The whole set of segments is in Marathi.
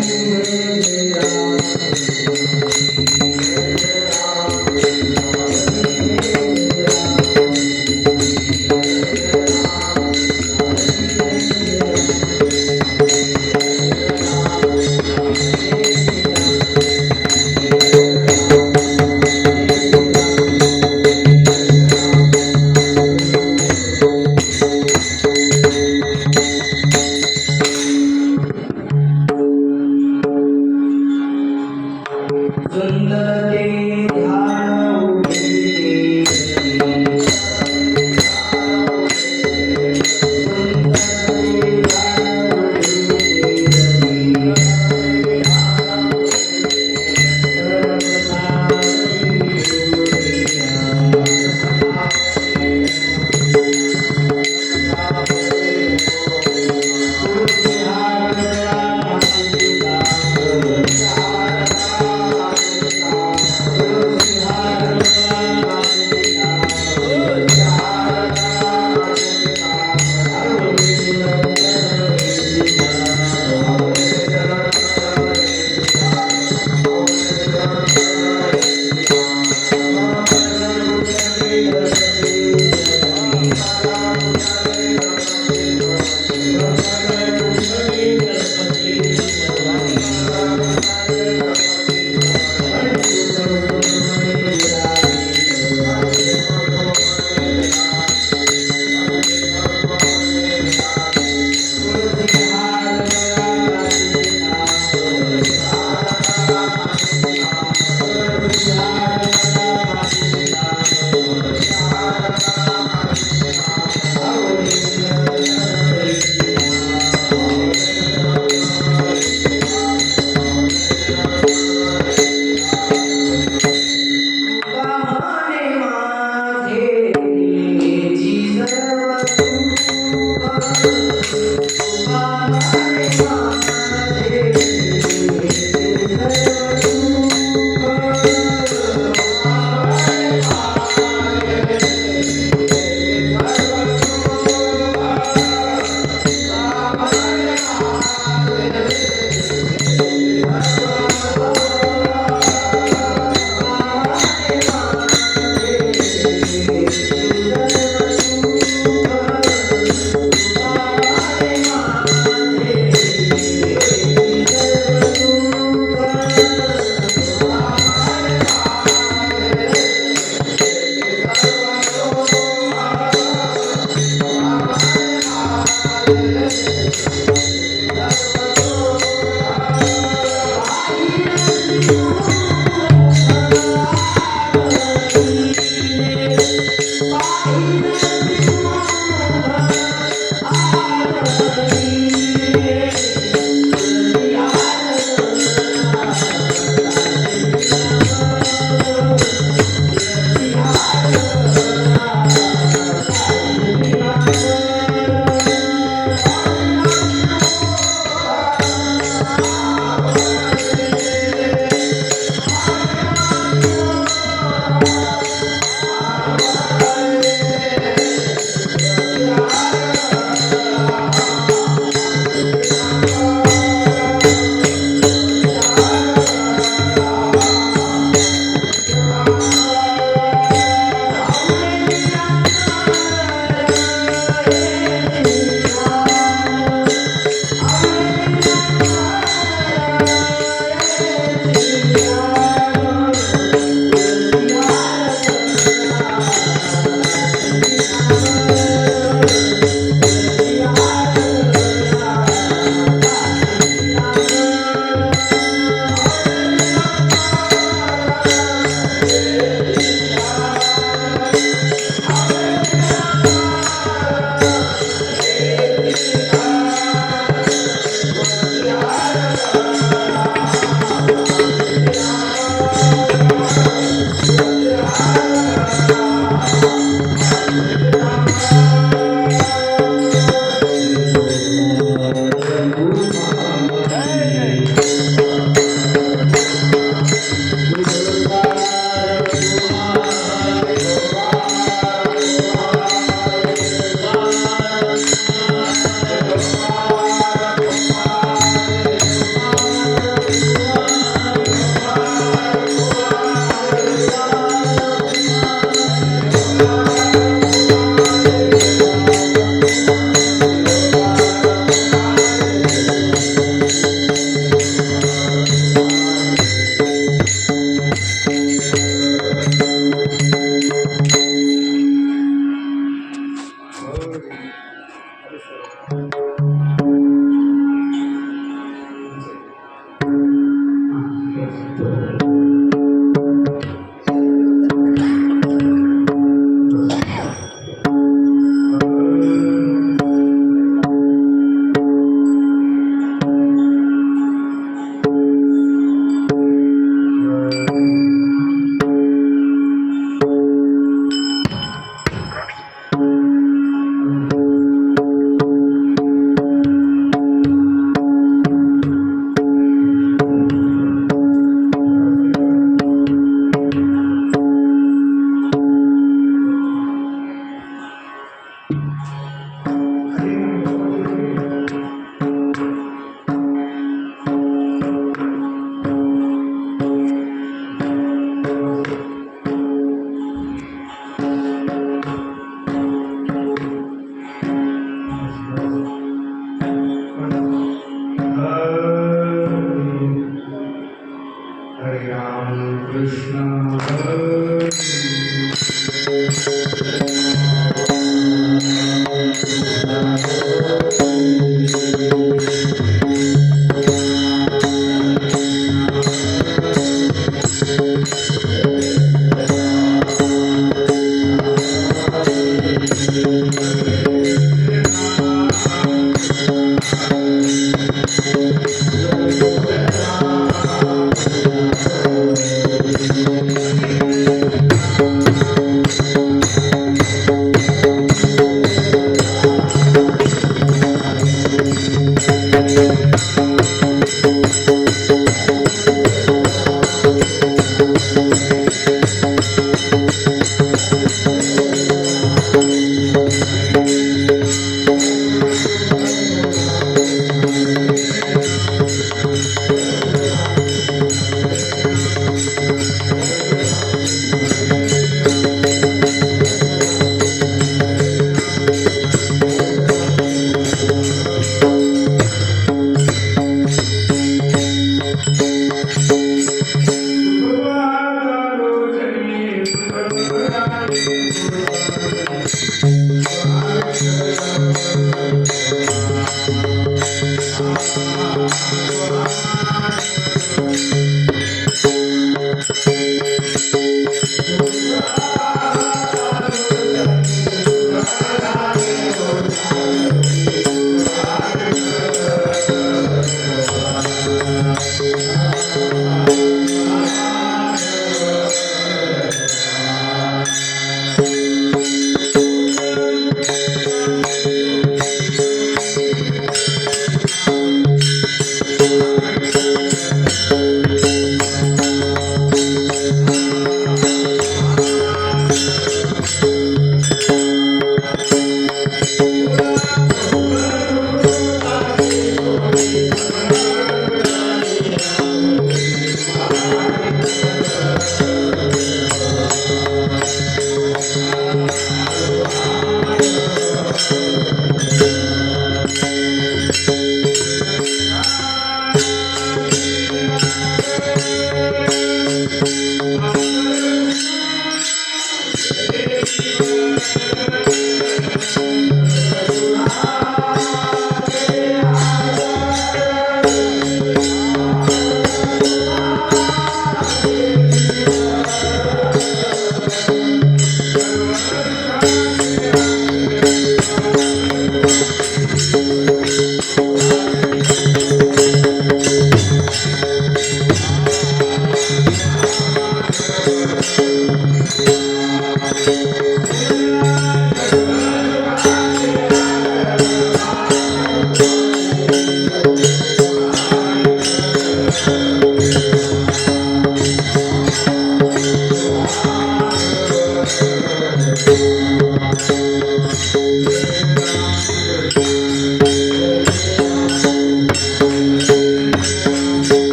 Thank you.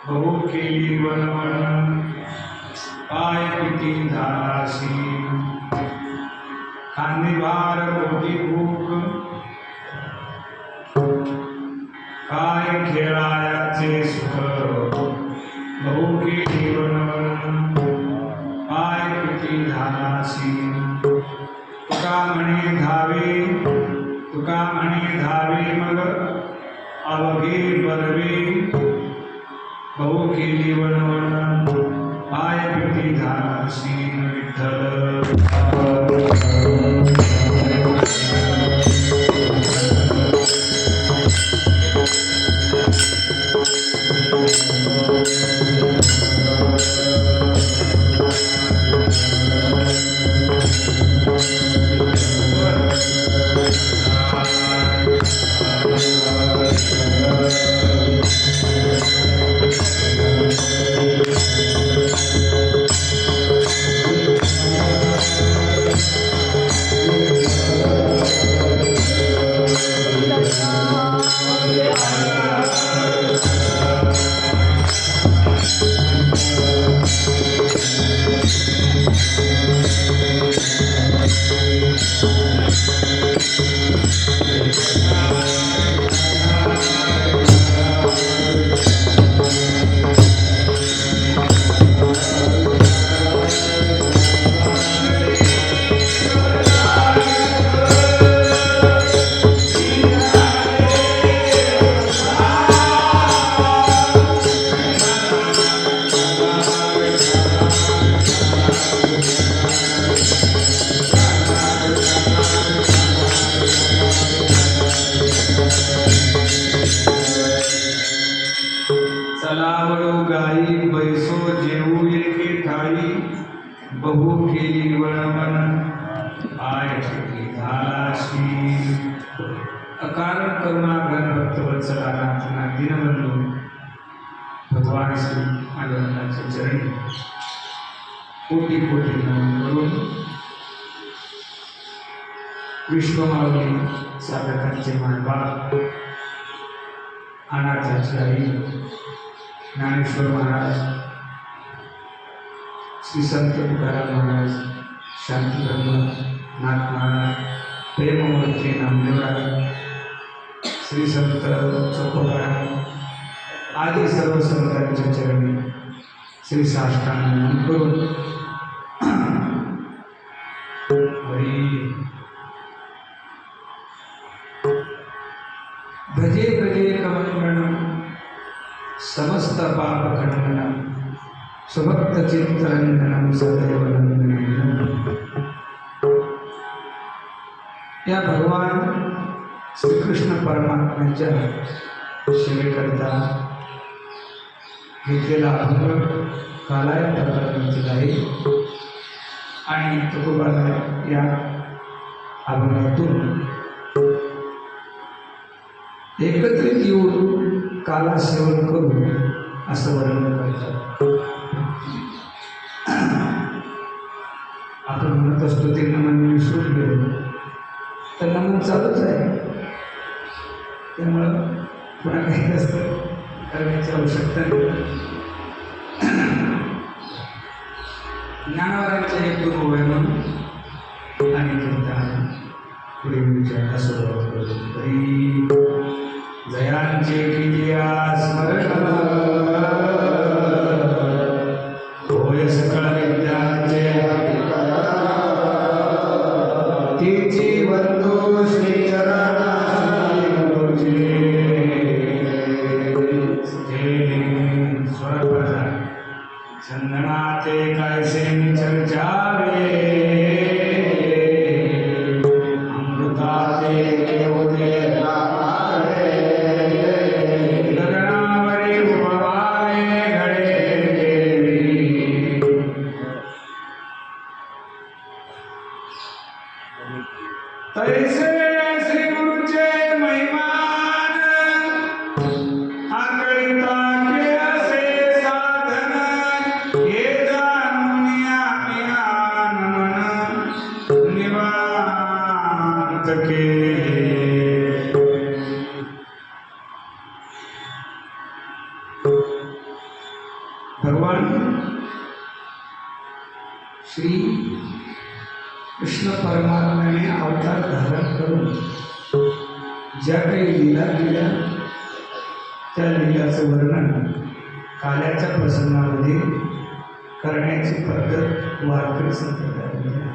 बहु केली वनवन पाय किती धाराशी खांदेवार होती भूक काय खेळायाचे सुख बहु केली वनवन पाय किती धाराशी तुका म्हणे धावे मग अवघे बरवे बहु केली वनवन पाय किती धाराशी विठ्ठल बहु केली वनवन पाय किती धाराशी अकारण करुणा घन भक्त वत्सला नाथना दीनबंधू भगवान श्री आनंदाच्या चरणी कोटी कोटी नमन करून विश्वमावली साधकांचे मानबाप अनाथाची आई ज्ञानेश्वर महाराज श्री संत तुकाराम महाराज शांती ब्रह्म नाथ महाराज प्रेममूर्ती नामदेवराज श्री संत चोखोबाराय आदी सर्व संतांच्या चरणी श्री साष्टांग नमन करून भजे भजे कमंडलम समस्त पाप खंडनम सुभक्त चित्तरंजनम सदैव नंदनम। या भगवान श्रीकृष्ण परमात्म्याच्या सेवेकरिता घेतलेला अभंग कालाय प्रकरणातील आहे आणि तुकोबाला या अभंगातून एकत्रित येऊन काला सेवन करून असं वर्णन करतात। आपण म्हणत असतो ते नमन विसरून गेलो तर नमन चालूच आहे, त्यामुळं पुन्हा काही जास्त करण्याची आवश्यकता नाही। ज्ञानवारांचे एक गुरु आहे म्हणून आणि कीर्तन पुढे विचारता सुरुवात करू तरी जयांचे किया स्मरण होय सकळ विद्यांचे तिची वंदो श्रीचरण स्वरपद चंदनाते कैसे चर्चावे अमृता ऐसे श्री गुरुचे महिमान आकळिता के असे साधन हे जाणून आम्ही मन निवांत केले. भगवान श्री कृष्ण परमात्म्याने अवतार धारण करून ज्या काही लीला केल्या त्या लीलाचं वर्णन काल्याच्या प्रसंगामध्ये करण्याची पद्धत वारकरी संप्रदायामध्ये आहे.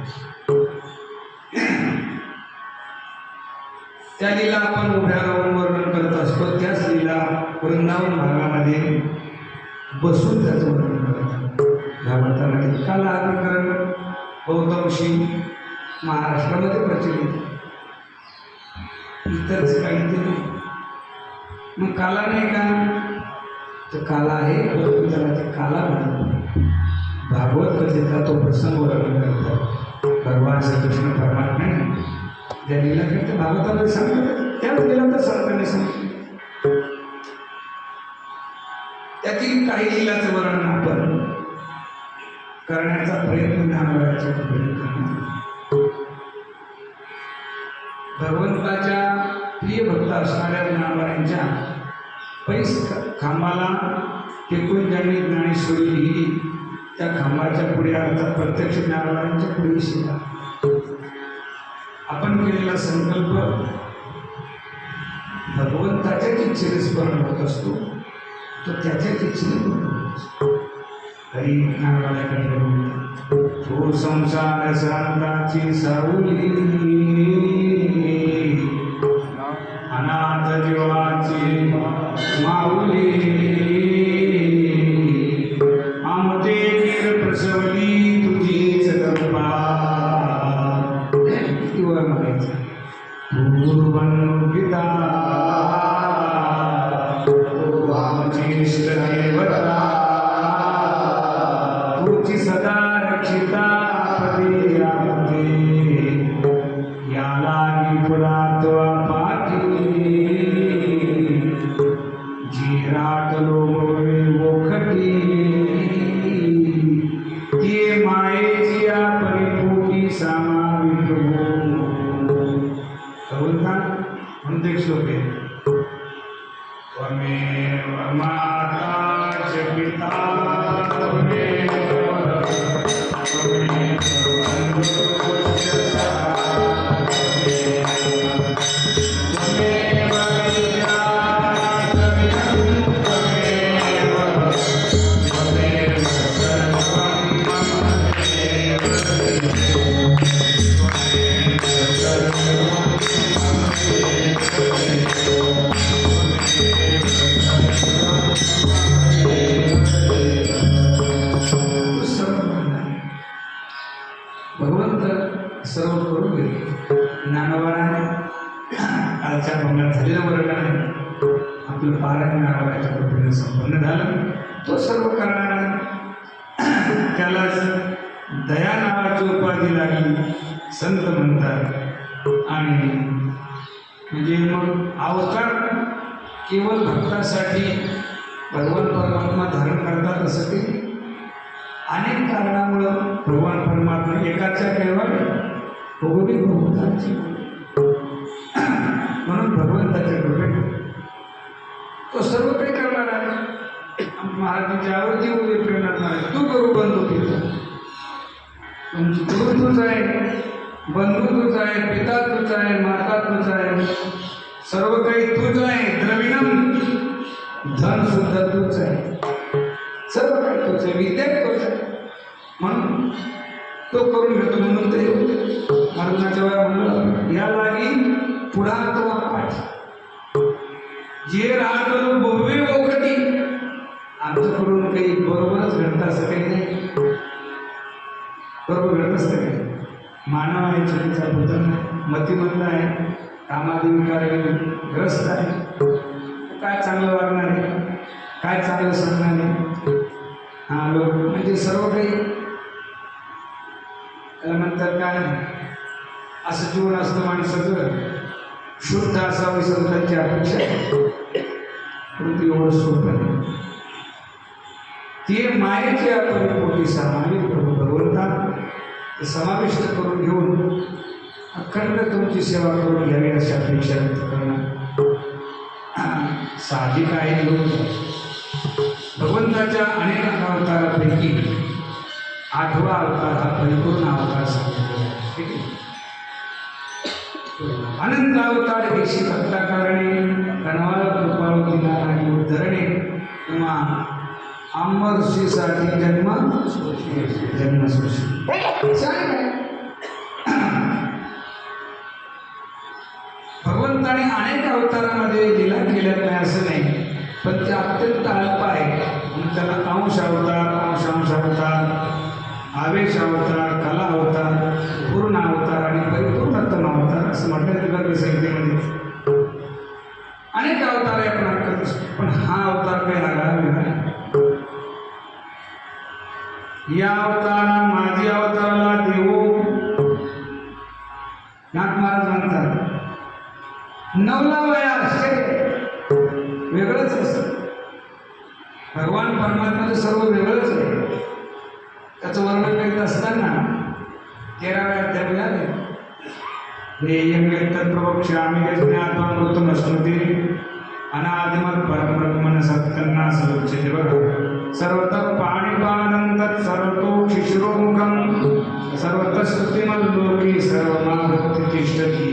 त्या लीला आपण उभ्या राहून वर्णन करत असतो. त्याच लीला वृंदावन भागामध्ये बसून त्याचं वर्णन करतात. भागवतामध्ये काला हा प्रकरण बहुतांशी महाराष्ट्रामध्ये प्रचलित, इतरच काही ते नाही. मग काला नाही का, तो काला आहे, परंतु त्याला ते काला म्हणतात. भागवत कथेचा तो प्रसंग वर्णन करतात. भगवान श्रीकृष्ण परमात्म्याने ज्या लीला करते भागवतामध्ये सांगतात त्याच लीला तर सांगताना सांगतात. त्यातील काही लीलाचं वर्णन आपण करण्याचा प्रयत्न ज्ञानवराच्या करणार. भगवंताच्या प्रिय भक्त असणाऱ्या ज्ञानवरांच्या पैस खांबाला टेकून ज्यांनी ज्ञानेश्वरी लिहिली त्या खांबाच्या पुढे अर्थात प्रत्यक्ष ज्ञानवरांच्या पुढे शिला आपण केलेला संकल्प भगवंताच्याच इच्छेने स्मरण होत असतो, तो त्याच्याच इच्छेने पूर्ण होत असतो. हरी ज्ञानवराकडे तो संसार शांताची सावली अनाथ जीवाची माऊली आमते प्रसवली तुझीच कृपा. किंवा म्हणायचं पूर्वन्विता आमची इष्ट देवता तुझी सदा रक्षिता पदी रामते याला पुरा तो पाठी जी राटलो ओखटी ते मायेची परिपोटी सामावी प्रभू. म्हणते श्लोक आहे त्वमेव माता च पिता त्वमेव भगवंत सर्व करून घेतो. ज्ञानवराने कालच्या भंगात झालेलं वर्णन आहे. आपलं पारायण ज्ञानवराच्या कृपेने संपन्न झालं. तो सर्व करणारा त्यालाच दया नावाची उपाधी लागली संत म्हणतात. आणि म्हणजे मग अवतार केवळ भक्तासाठी भगवान परमात्मा धारण करतात असं ते अनेक कारणामुळं भगवान परमात्मा एकाच्या केवळ भगवती भगवंताची म्हणून भगवंताच्या कृपेने तो सर्व काही करणार आहे. महाराजांच्या आवडती उभे प्रेरणार आहे. तू करू बंधू तुझा, तुमची गुरु तूच आहे, बंधू तूच आहे, पिता तूच आहे, माता तूच आहे, सर्व काही तूच आहे. द्रविणम धन सुद्धा तूच आहे, सर्व काही तूच आहे, विद्या तूच आहे. म्हणून तो करून घेतो. म्हणून ते महाराजांच्या वेळा म्हणलं या लागी पुढा तो पाठ जे राहतो भव्य ओखटी. आमच्याकडून काही बरोबरच घडतं असं काही नाही. बरोबर घडत असतं काही. मानव आहे, चुकीचा पुतळ आहे, मतिमंद आहे, कामादी विकाराने ग्रस्त आहे. काय चांगलं वागणार आहे, काय चांगलं सांगणार आहे. हा लोक म्हणजे सर्व काही त्याला म्हणतात काय असं जीवन असतं माणसाचं. शुद्ध असावी संतांची अपेक्षा आहे. परंतु एवढं सोपं नाही. ती मायेच्या परिपोटी सामायिक भगवंता ते समाविष्ट करून घेऊन अखंड तुमची सेवा करून घ्यावी अशी अपेक्षा व्यक्त करणं साहजिक आहे. भगवंताच्या अनेक अवतारापैकी 8वा अवतार हा परिपूर्ण अवतार सांगितलेला आहे. ठीक आहे. अनंत अवतार एशी भक्ता कारणे कणवाळ कृपाळू दिनानागी उद्धरणे किंवा आंबर्षीसाठी जन्मसृष्टी. भगवंताने अनेक अवतारामध्ये लीला केल्या नाही असं नाही, पण ते अत्यंत अल्प आहे. म्हणून त्याला अंश अवतार, अंशांश अवतार, आवेश अवतार, कला अवतार, पूर्ण अवतार आणि परिपूर्णतम अवतार असं म्हटलं तुला संहितेमध्ये. अनेक अवतार आहे आपण ऐकत असतो, पण हा अवतार काही आगामी नाही. या अवतारा माझी अवताराला देव नाथ महाराज म्हणतात. नवला वया आश्चर्य वेगळंच असतं. भगवान परमात्म्याचं सर्व वेगळंच आहे. त्याचं वर्णन करीत असताना 13व्या अध्यायामध्ये आले नेयम प्रवक्ष्यामि ज्ञात्वामृतं स्मृती अनादिमत् परब्रह्मण सत्कन्ना सदुच्यते. बघा, सर्वतः पाणिपादं तत् सर्वतो शिशिरोमुखं सर्वतः स्तुतिमल्लोके सर्वमावृत्य तिष्ठति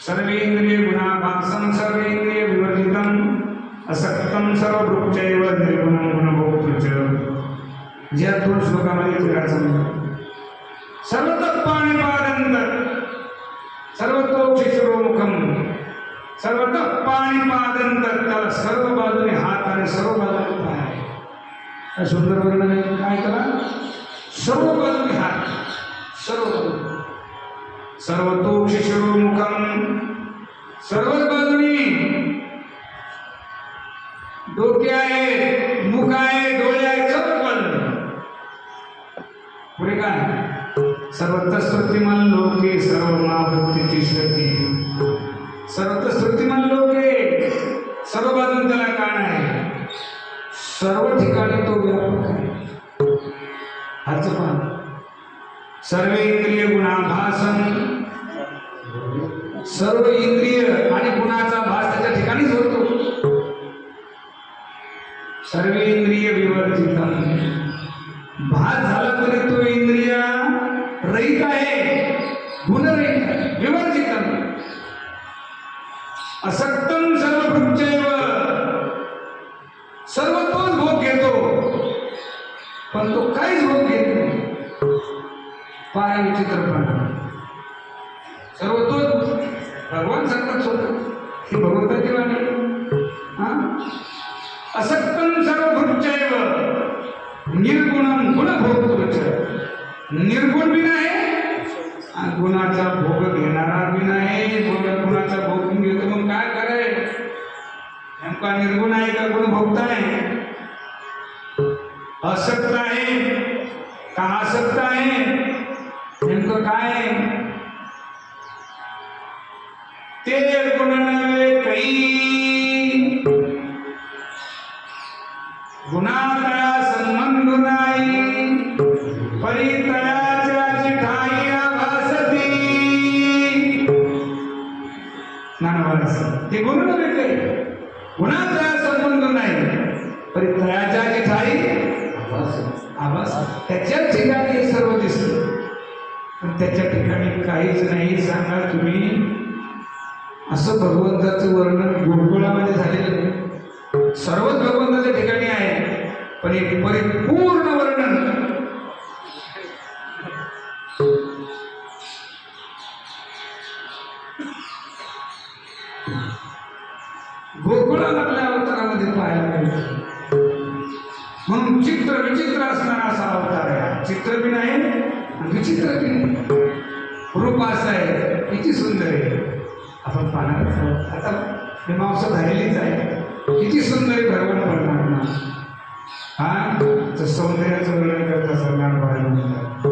सर्वेन्द्रिय गुणाभासं सर्वेन्द्रिय विवर्जितं असक्तं सर्वभृक्षैव निर्गुणं गुणभोक्तृ च. ज्या 2 श्लोकामध्ये फिरायचं. सर्वतः पाणिपादं तत् सर्वतो शिशिरोमुखं सर्वतः पाणिपादं तत्. त्याला सर्व बाजूने हात आणि सर्व बाजूने पाय आहे. काय सुंदर वर्णन आहे. काय त्याला सर्व बाजूने हात, सर्व बाजूने. सर्वतो शिशिरोमुखं सर्व बाजूने डोके आहे, मुख आहे, डोळे आहेत, सर्व बाजूने. पुढे काय सर्वतः स्तुतिमन लोके सर्वमावृत्य तिष्ठति. सर्वतः स्तुतिमन लोके सर्व बाजून त्याला कान आहे, सर्व ठिकाणी तो व्यापक आहे. हाच पान सर्व इंद्रिय गुणाभासन सर्व इंद्रिय आणि गुणाचा भास त्याच्या ठिकाणीच होतो. सर्व इंद्रिय विवर्जितम भास झाला तरी तो इंद्रिय रहित आहे, गुणरहित आहे, विवर्जितम. असक्तम सर्वभृक्षैव सर्व तोच भोग घेतो, पण तो काहीच भोग घेत नाही. फार विचित्रपणा. सर्व तोच भगवान सांगतात स्वतः, ही भगवंताची वाणी. असक्तम सर्वभृक्षैव निर्गुणं गुणभोक्तृ च. निर्गुण बी नाही, गुणाचा भोग घेणारा बी नाही. गुणाचा भोग घेतो मग काय करे. नेमका निर्गुण आहे का गुण भोगता आहे. असक्त आहे का आसक्त आहे, नेमकं काय आहे. ते गुण नव्हे काही गुणातया संबंध नाही परितयाच्या चिठाई आभासती. ते गुण नव्हे काही गुणाचा संबंध नाही परितयाच्या चिठाई आभास. त्याच्या ठिकाणी हे सर्व दिसतं, पण त्याच्या ठिकाणी काहीच नाही. सांगा तुम्ही, असं भगवंताचं वर्णन गुरुकुळामध्ये झालेलं नाही. सर्वच भगवंताच्या ठिकाणी आहे, पण एक परिपूर्ण वर्णन गोकुळामधल्या अवतारामध्ये पाहायला मिळतं. म्हणून चित्र विचित्र असणारा असा अवतार आहे. चित्र बी नाही आणि विचित्र बी नाही. रूप असं आहे, किती सुंदर आहे. आपण पाहणार आहोत. आता मीमांसा झालेलीच आहे. किती सुंदर आहे भगवान परमात्मा. तर सौंदर्याचं वर्णन करता सगळ्यांना पाहायला मिळतात.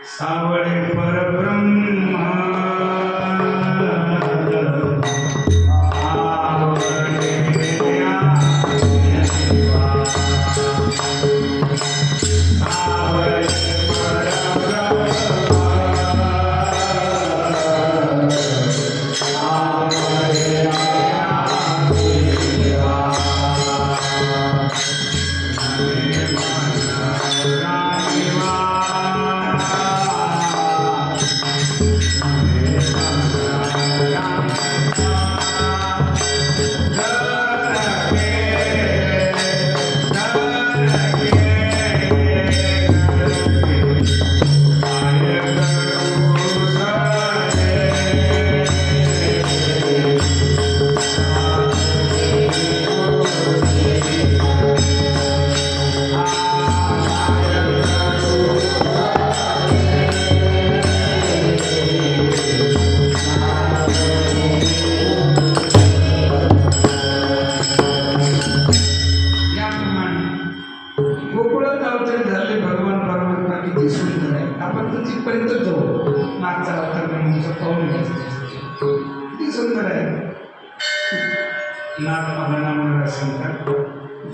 सावळे परब्रह्म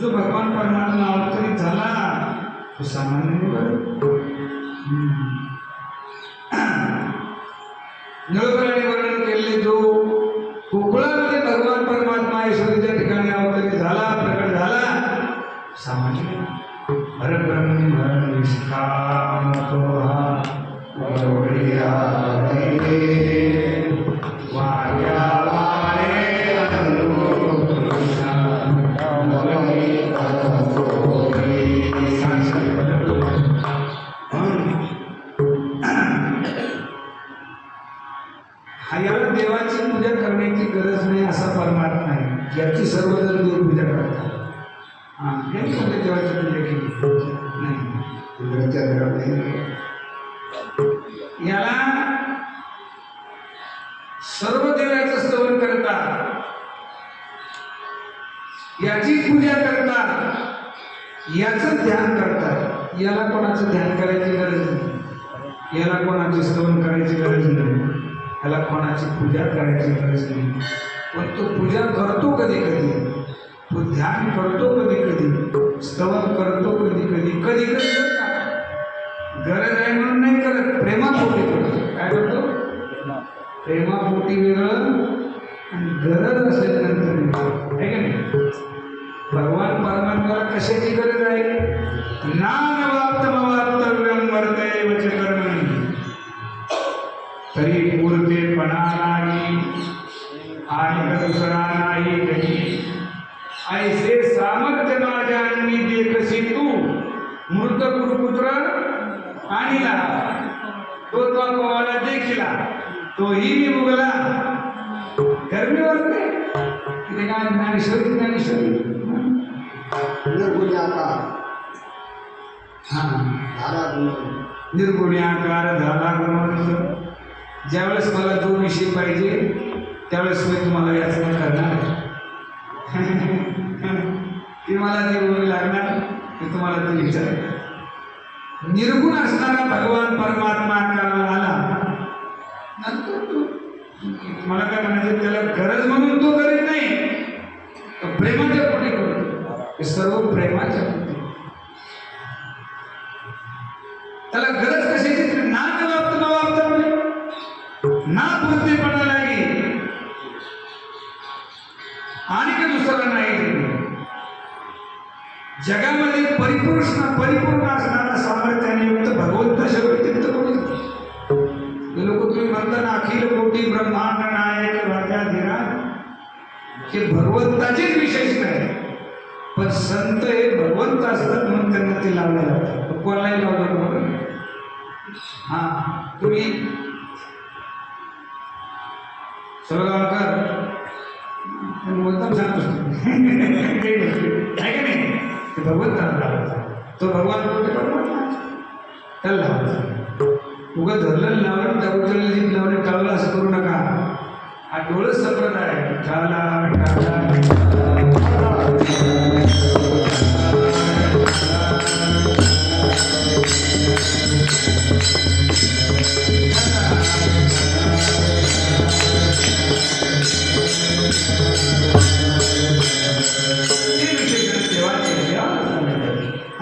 जो भगवान परमात्मा अवतरित झाला तो सामान्य नळकराने वर्णन केले जो कोकणामध्ये भगवान परमात्मा ईश्वरीच्या ठिकाणी अवतरित झाला प्रकट झाला सामान्य परब्रह्म याला देवाची पूजा करण्याची गरज नाही असा परमात्मा आहे याची सर्वजण देव पूजा करतात. देवाची पूजा केली नाही याला सर्व देवाचं स्तवन करतात याची पूजा करतात याचं ध्यान करतात. याला कोणाचं ध्यान करायची गरज नाही याला कोणाचे स्तवन करायची गरज नाही याला कोणाची पूजा करायची गरज नाही. पण तो पूजा करतो कधी कधी तो ध्यान करतो कधी कधी स्तवन करतो कधी कधी कधी कधी गरज आहे म्हणून नाही करत प्रेमापोटी करतो. काय करतो प्रेमापोटी वेगळं आणि गरज असल्यानंतर आहे का नाही. भगवान परमात्म्याला कशाची गरज आहे नानवाप्तमवाप्तव्यं वर्तयेव च कर्मणि तरी पूर्तेपणा नाही आणि दुसरा नाही कधी ऐसे सामर्थ्य माझ्यांनी देखसी तू मृत गुरुपुत्र आणिला तो पवाला देखिला तोही मी भोगला गरमी वाटते तिथे काय ज्ञानेश्वरी निर्गुणी आकार निर्गुणी आकार झाला गुणवंत. ज्यावेळेस मला जो विषय पाहिजे त्यावेळेस मी तुम्हाला याचना करणार की मला जे बोलू लागणार ते तुम्हाला ते विचार. निर्गुण असणारा भगवान परमात्मा आकाराला आला नंतर तो मला काय म्हणायचं त्याला गरज म्हणून तो करीत नाही तो प्रेमाच्या पोटी करतो. हे सर्व प्रेमाच्या पोटी. त्याला गरज कशाची ना ना पूर्तीपणा लागे आणि का दुसरा नाही. जगामध्ये परिपूर्ण असणारा सामर्थ्याने युक्त भगवंताच्या व्यतिरिक्त कोणी लोक तुम्ही म्हणता ना अखिल कोटी ब्रह्मांड नायक राजाधिराज हे भगवंताचेच विशेष नाही. पण संत हे भगवंत असतात म्हणून त्यांना ते लावलं जातं. कोणालाही लावलं बरोबर. हा तुम्ही सवगावकर मुद्दाम सांगतो आहे का नाही. ते भगवंताला लावायचा तो भगवान कुठे परमात्मा त्याला लावायचा. उगा धरलं लावलं त्या उचललं जीप लावलं टाळलं असं करू नका. हा डोळस संप्रदाय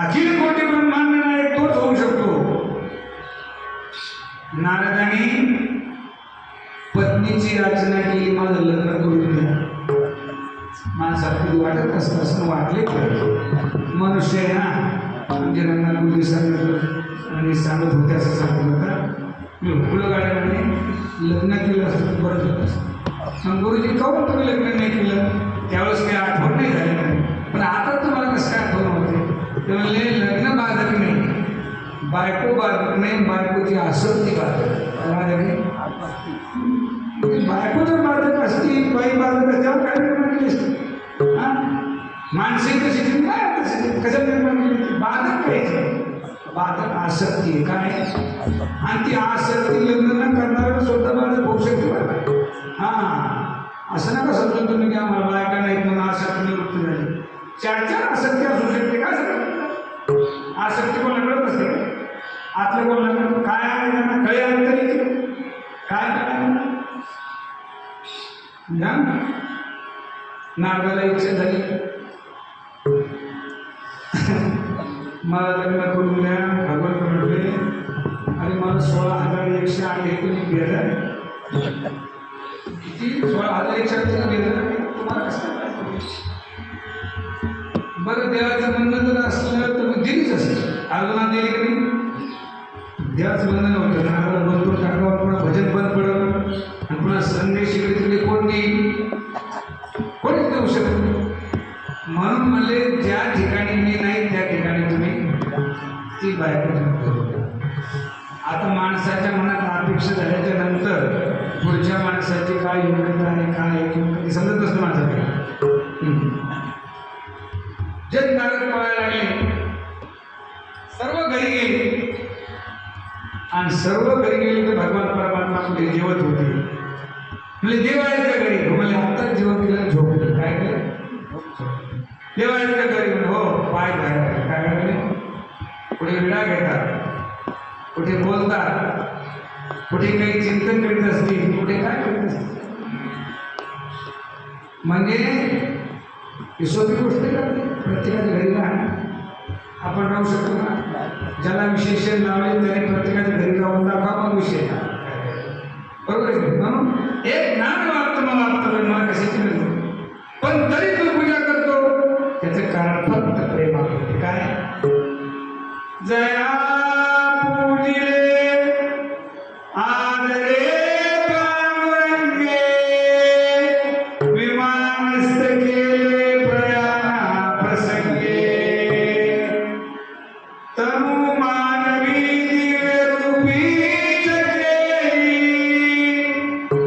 अखिल कोटी ब्रह्मांड नायक तोच होऊ शकतो. नारदाने पत्नीची याचना केली माझं लग्न करून द्या. माणसाला वाटत असं असं वाटले मनुष्य आहे ना म्हणजे रंगाला सांगत होते असं सांगत होता. मी फुलं गाड्यामध्ये लग्न केलं असतं बरं झालं असतं. मग गुरुजी काहून तुम्ही लग्न नाही केलं? त्यावेळेस काही आठवण नाही झाली नाही, पण आता तुम्हाला कसं काय आठवण होते? ते म्हणले लग्न बाधक नाही, बायको बाधक नाही, बायकोची आसक्ती बाधक. बाधक नाही, बायको जर बाधक असती, बाई बाधक त्यावर काय निर्माण केली असते? हा, माणसे कशी काय तशी कसं निर्माण केली? बाधक काहीच बाधक आसक्ती काय, आणि ती आसक्ती लग्न न करणाऱ्याला स्वतः बाधक होऊ शकते बरं. हा, असं नका समजून तुम्ही की आम्हाला बायका नाहीत म्हणून आसक्ती निवृत्त झाली. चार चार आसक्ती असू शकते का सर? आसक्ती कोणाकडे असते? आतल्या कोणाकडे काय आहे? त्यांना कळे आले तरी काय काय नागाला इच्छा झाली मला लग्न करून द्या. भगवंत म्हटले अरे मला 16,108 हे तुम्ही गेलं किती? 16,108 गेलं तुम्हाला कसं काय? बरं देवाचं बंधन जर असलं तर मग दिलीच असेल. अर्जुना दिली की नाही? देवाचं बंधन होतं, नाराला बंद टाकावं, पुन्हा भजन बंद पडलं आणि पुन्हा संदेश इकडे तिकडे कोण देईल? कोणीच देऊ शकत नाही. म्हणून म्हणले ज्या ठिकाणी मी नाही त्या ठिकाणी तुम्ही ती बायको. आता माणसाच्या मनात अपेक्षा झाल्याच्या नंतर पुढच्या माणसाची काय योग्यता आहे काय समजत नसतं माझ्याकडे. जग नारद पळायला लागले, सर्व घरी गेले आणि सर्व घरी गेले तर भगवान परमात्मा कुठे जेवत होते. म्हणजे देवाच्या घरी म्हणजे आत्ताच जेवण केलं, झोपले. काय केलं? देवाच्या घरी हो पाय घालतात. काय करते? कुठे विडा घेतात, कुठे बोलतात, कुठे काही चिंतन करीत असतील, कुठे काय करीत असतील. म्हणजे ही सोपी गोष्ट करते. प्रत्येकाच्या घरी राहणं आपण राहू शकतो ना? ज्याला विशेषण लावले त्याने प्रत्येकाच्या घरी राहून दाखवा मग विषय बरोबर आहे. म्हणून एक ज्ञान वाटतं मला कशाची नाही, पण तरी तू पूजा करतो त्याचं कारण फक्त प्रेम आहे. काय? जया पूजिले आदरे पावंगे विमानस्थ केले प्रयाणा प्रसंगे तनु मानवी दिव्य रूपी जगेली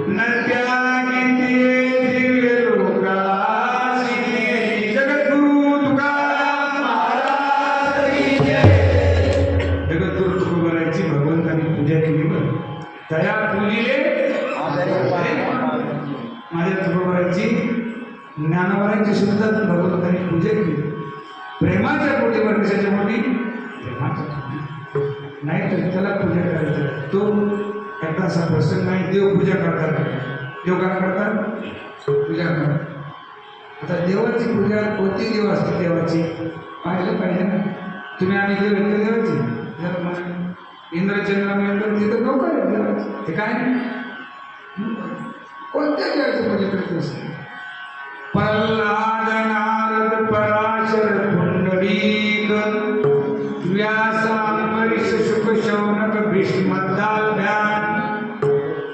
न त्यागी दिव्य लोकासी गेली. जगद्गुरु तुकाराम महाराज की जय. जगद्गुरु तुकोबाराची भगवंतांनी पूजा केली. बरं दया पूजिले माझ्या तुकोबाराची ज्ञानोबाराची सुद्धा भगवंतांनी पूजा केली. प्रेमाच्या पोटीवर कशाच्या पोटी? प्रेमाच्या पोटी. नाही तर त्याला पूजा करायचं. तो एकदा असा प्रसंग नाही, देव पूजा करतात. देव काय करतात? पूजा करतात. आता देवाची पूजा कोणती देव असते? देवाची पाहिलं पाहिजे ना तुम्ही. आम्ही देव घेतलं देवाची इंद्रचंद्र मिळतं तिथं लोक आहेत देवाची. ते काय कोणत्या देवाची पूजा करत असते? प्रल्हाद नारद पराशर पुंडलीक व्यास अंबरीश शुक शौनक भीष्मदाल्भ्यान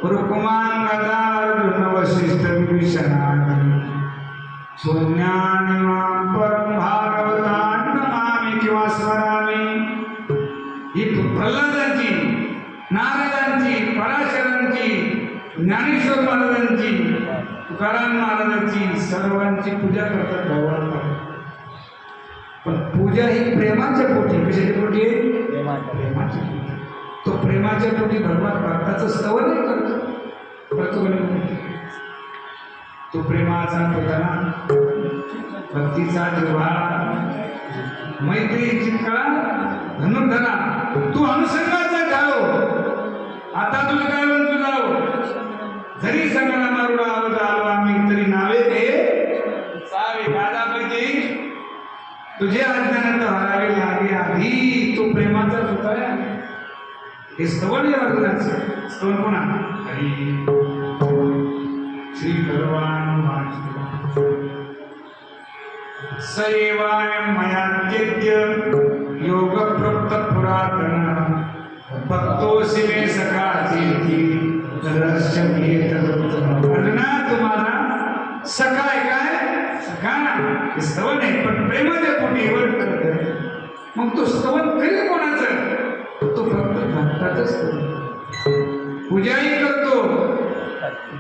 रुक्मान गदा अर्जुन वसिष्ठ विभीषणानि पुण्यानि मां परम भागवतान् नमामि किंवा स्मरामि. ही प्रल्हादांची, नारदांची, पराशरांची, ज्ञानेश्वर महाराजांची, तुकाराम महाराजांची सर्वांची पूजा करतात भगवान. पण पूजा ही प्रेमाच्या पोटी. कशाच्या पोटी? प्रेमाच्या पोटी. तो प्रेमाच्या पोटी भगवान भक्ताचं स्तवन नाही करतो. तो प्रेमाचा पोटाना भक्तीचा जिव्हाळा मैत्रीची कळा धनुर्धरा तू अनुसंगाचा ठाव. आता तुला काय म्हणतो जाऊ जरी सगळ्यांना मारुडा आवाज आलो आम्ही तरी नावे ते सावे दादा पाहिजे तुझे अज्ञानात हरावे लागे आधी. तो प्रेमाचा होता. हे स्तवन आहे अर्जुनाचं. स्तवन कोणा? हरी श्री भगवान सैवाय मयाद्य योग प्रोक्त पुरातन भक्तोसि मे सखा चेती रहस्य अर्जुना तुम्हाला सखा आहे काय सखा हे स्तवन आहे पण प्रेमाच्या पोटी वर करत मग तो स्तवन करेल कोणाचं तो फक्त भक्ताचंच करतो पूजाही करतो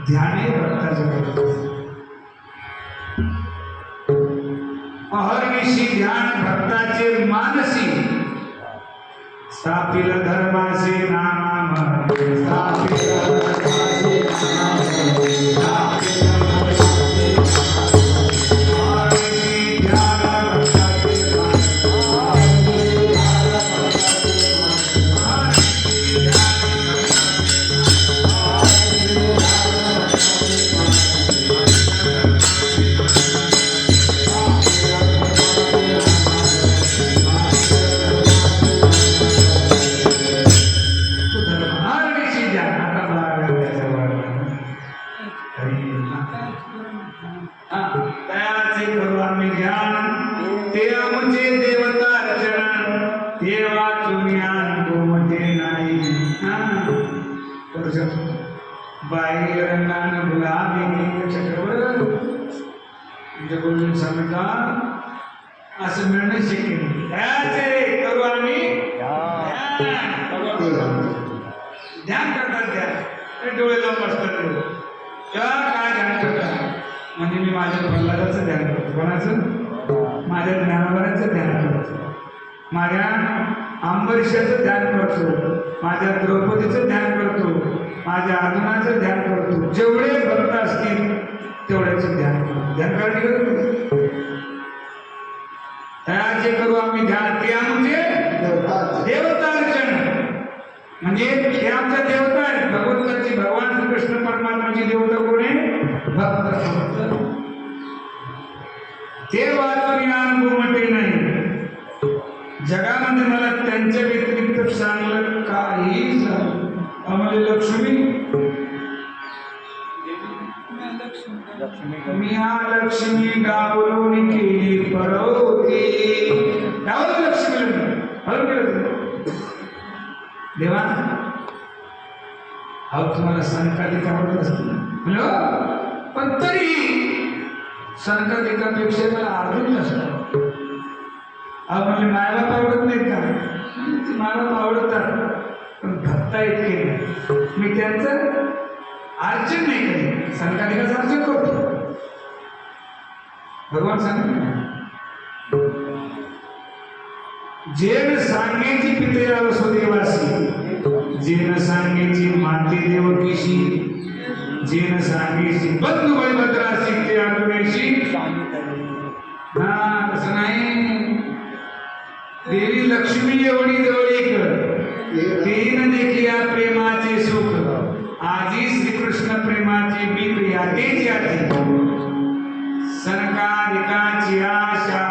ध्यानही भक्ताचं करतो अहर्निशी ध्यान भक्ताचे मानसी स्थापिल धर्माचे नाम स्थापिल बाई रंगान गुलाबी चक्रवर तुमच्या गुरुजींनी सांगितलं असं मिळणं शिकेल त्याचे करू आम्ही ध्यान करतात त्या डोळे लावून बसतात तेव्हा काय ध्यान करतात म्हणजे मी माझ्या प्रल्हादाचं ध्यान करतो कोणाचं माझ्या ज्ञानोबराचं ध्यान करतो माझ्या अंबरीषाचं ध्यान करतो माझ्या द्रौपदीचं ध्यान करतो माझ्या अर्जुनाचं ध्यान करतो जेवढे भक्त असतील तेवढ्याचं ध्यान करतो ध्यान करणे करू तयाचे करू आम्ही ध्यान ते आमचे देवतार्चन म्हणजे हे आमच्या देवता आहेत भगवंताची भगवान श्रीकृष्ण परमात्माची देवता कोण आहे भक्त ते वाचून ज्ञान गुमटे नाही जगामध्ये मला त्यांच्या व्यतिरिक्त चांगलं काही आम्हाला लक्ष्मी मी लक्ष्मी गावलोनी केली परवती गावली लक्ष्मी देवा अहो तुम्हाला संकालिका आवडत असतील हॅलो पण तरी संकालिकापेक्षा मला अर्जुन असतो अहो म्हणजे मायबाप आवडत नाहीत का मायबाप आवडतात पण भक्ता इतके नाही मी त्यांचं अर्चन नाही कधी संकालिकाचं अर्चन करतो भगवान सांगतो जेन सांगेची पिते वसुदेवासी जेन सांगेची माते देवकीशी जेन सांगेची बंधू बळभद्रासी ते अर्जुनेशी हा तसं नाही देवी लक्ष्मी एवढी जवळीक तीन देखिया प्रेमाचे सुख आजी श्रीकृष्ण प्रेमाची बीक यातेच याते सनकादिकाची आशा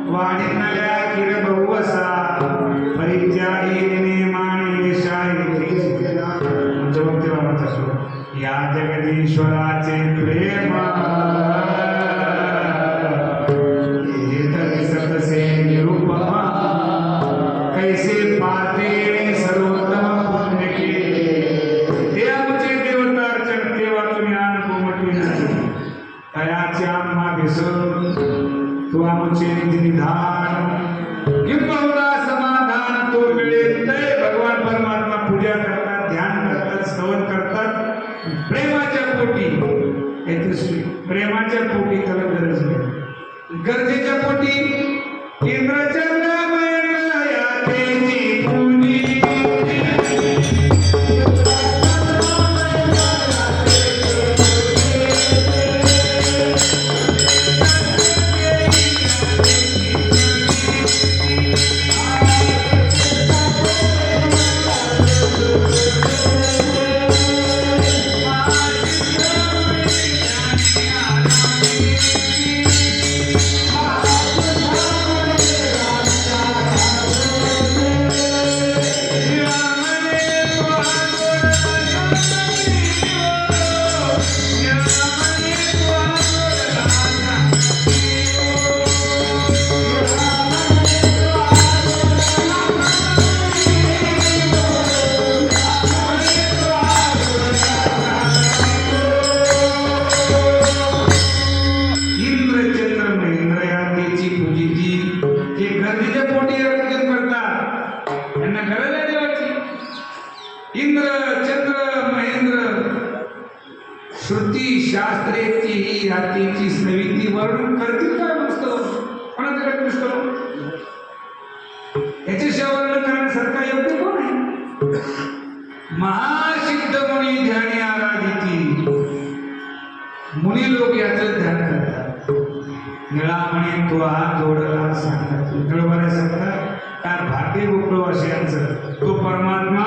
वाढीनल्या किर बहुवसा परित्यागी नेमाने शाही जवळ बाबाचा सुख या जगदीश्वराचे प्रेम सतसे निरुपमा कैसे पाते सर्वोत्तम पुण्य केले ते आमचे देवतार्चन देवातून ज्ञान कोमटली नाही तयाचे आम्हा विसरून तू आमचे निधान किंबहुना समाधान तो मिळेल ते भगवान परमात्मा पूजा करतात ध्यान करतात स्तवन करतात प्रेमाच्या पोटी प्रेमाच्या पोटी त्याला गरज नाही गरजेच्या पोटी इंद्रचंद्र शास्त्रेची रात्रीची स्नविती वर्णन करतील काय नसतं कोणाकडे नसतं याच्याशिवाय वर्णन करण्यासारखा योग्य कोण आहे महासिद्ध मुनी ध्यानी आराधिती मुनी लोक याचं ध्यान करतात निळा म्हणे तो हात जोडला सांगतात निळवाऱ्या सांगतात काय भाग्य गोकुळवासियांचं तो परमात्मा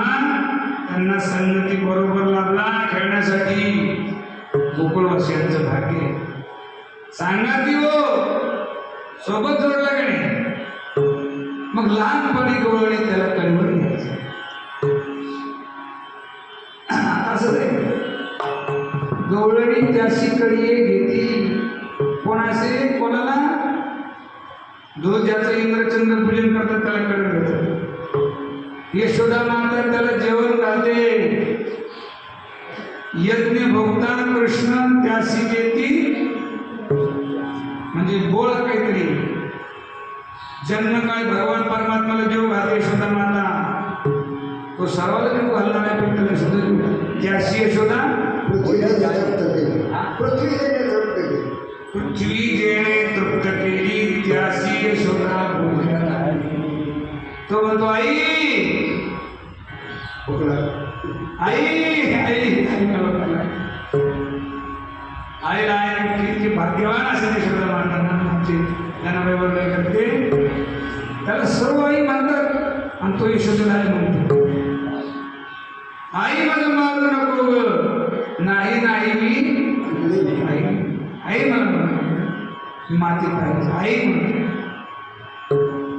त्यांना संगती बरोबर लाभला खेळण्यासाठी गोकुळवासियांचं भाग्य सांगा ती हो सोबत जोडला का नाही मग लहानपणी गवळणी त्याला कळवून घ्यायचं असं नाही गवळणी त्याशी कडिये घेती कोणाचे कोणाला जो ज्याचं इंद्रचंद्र पूजन करतात त्याला कळवून घेतात यशोदा माता त्याला जेवण घालते यज्ञ भोगता कृष्ण त्याशी देती म्हणजे बोळ काहीतरी जन्मकाळ भगवान परमात्माला जेव घालते यशोदा माता तो सर्वाला जेव घालणार आहे पण त्याला यशोदा जेव त्याशी यशोदा पृथ्वी जेणे तृप्त केली त्याशी यशोदा तो म्हणतो आई आई आई आईला आई किती भाग्यवान असेल यशोदा मातांना आमचे त्यांना वर्णन करते त्याला सर्व आई म्हणतात आणि तो यशोदेला आई म्हणतो आई मला मारू नको ग नाही नाही मी आई आई मला म्हणतो माती पाहिजे आई म्हणतो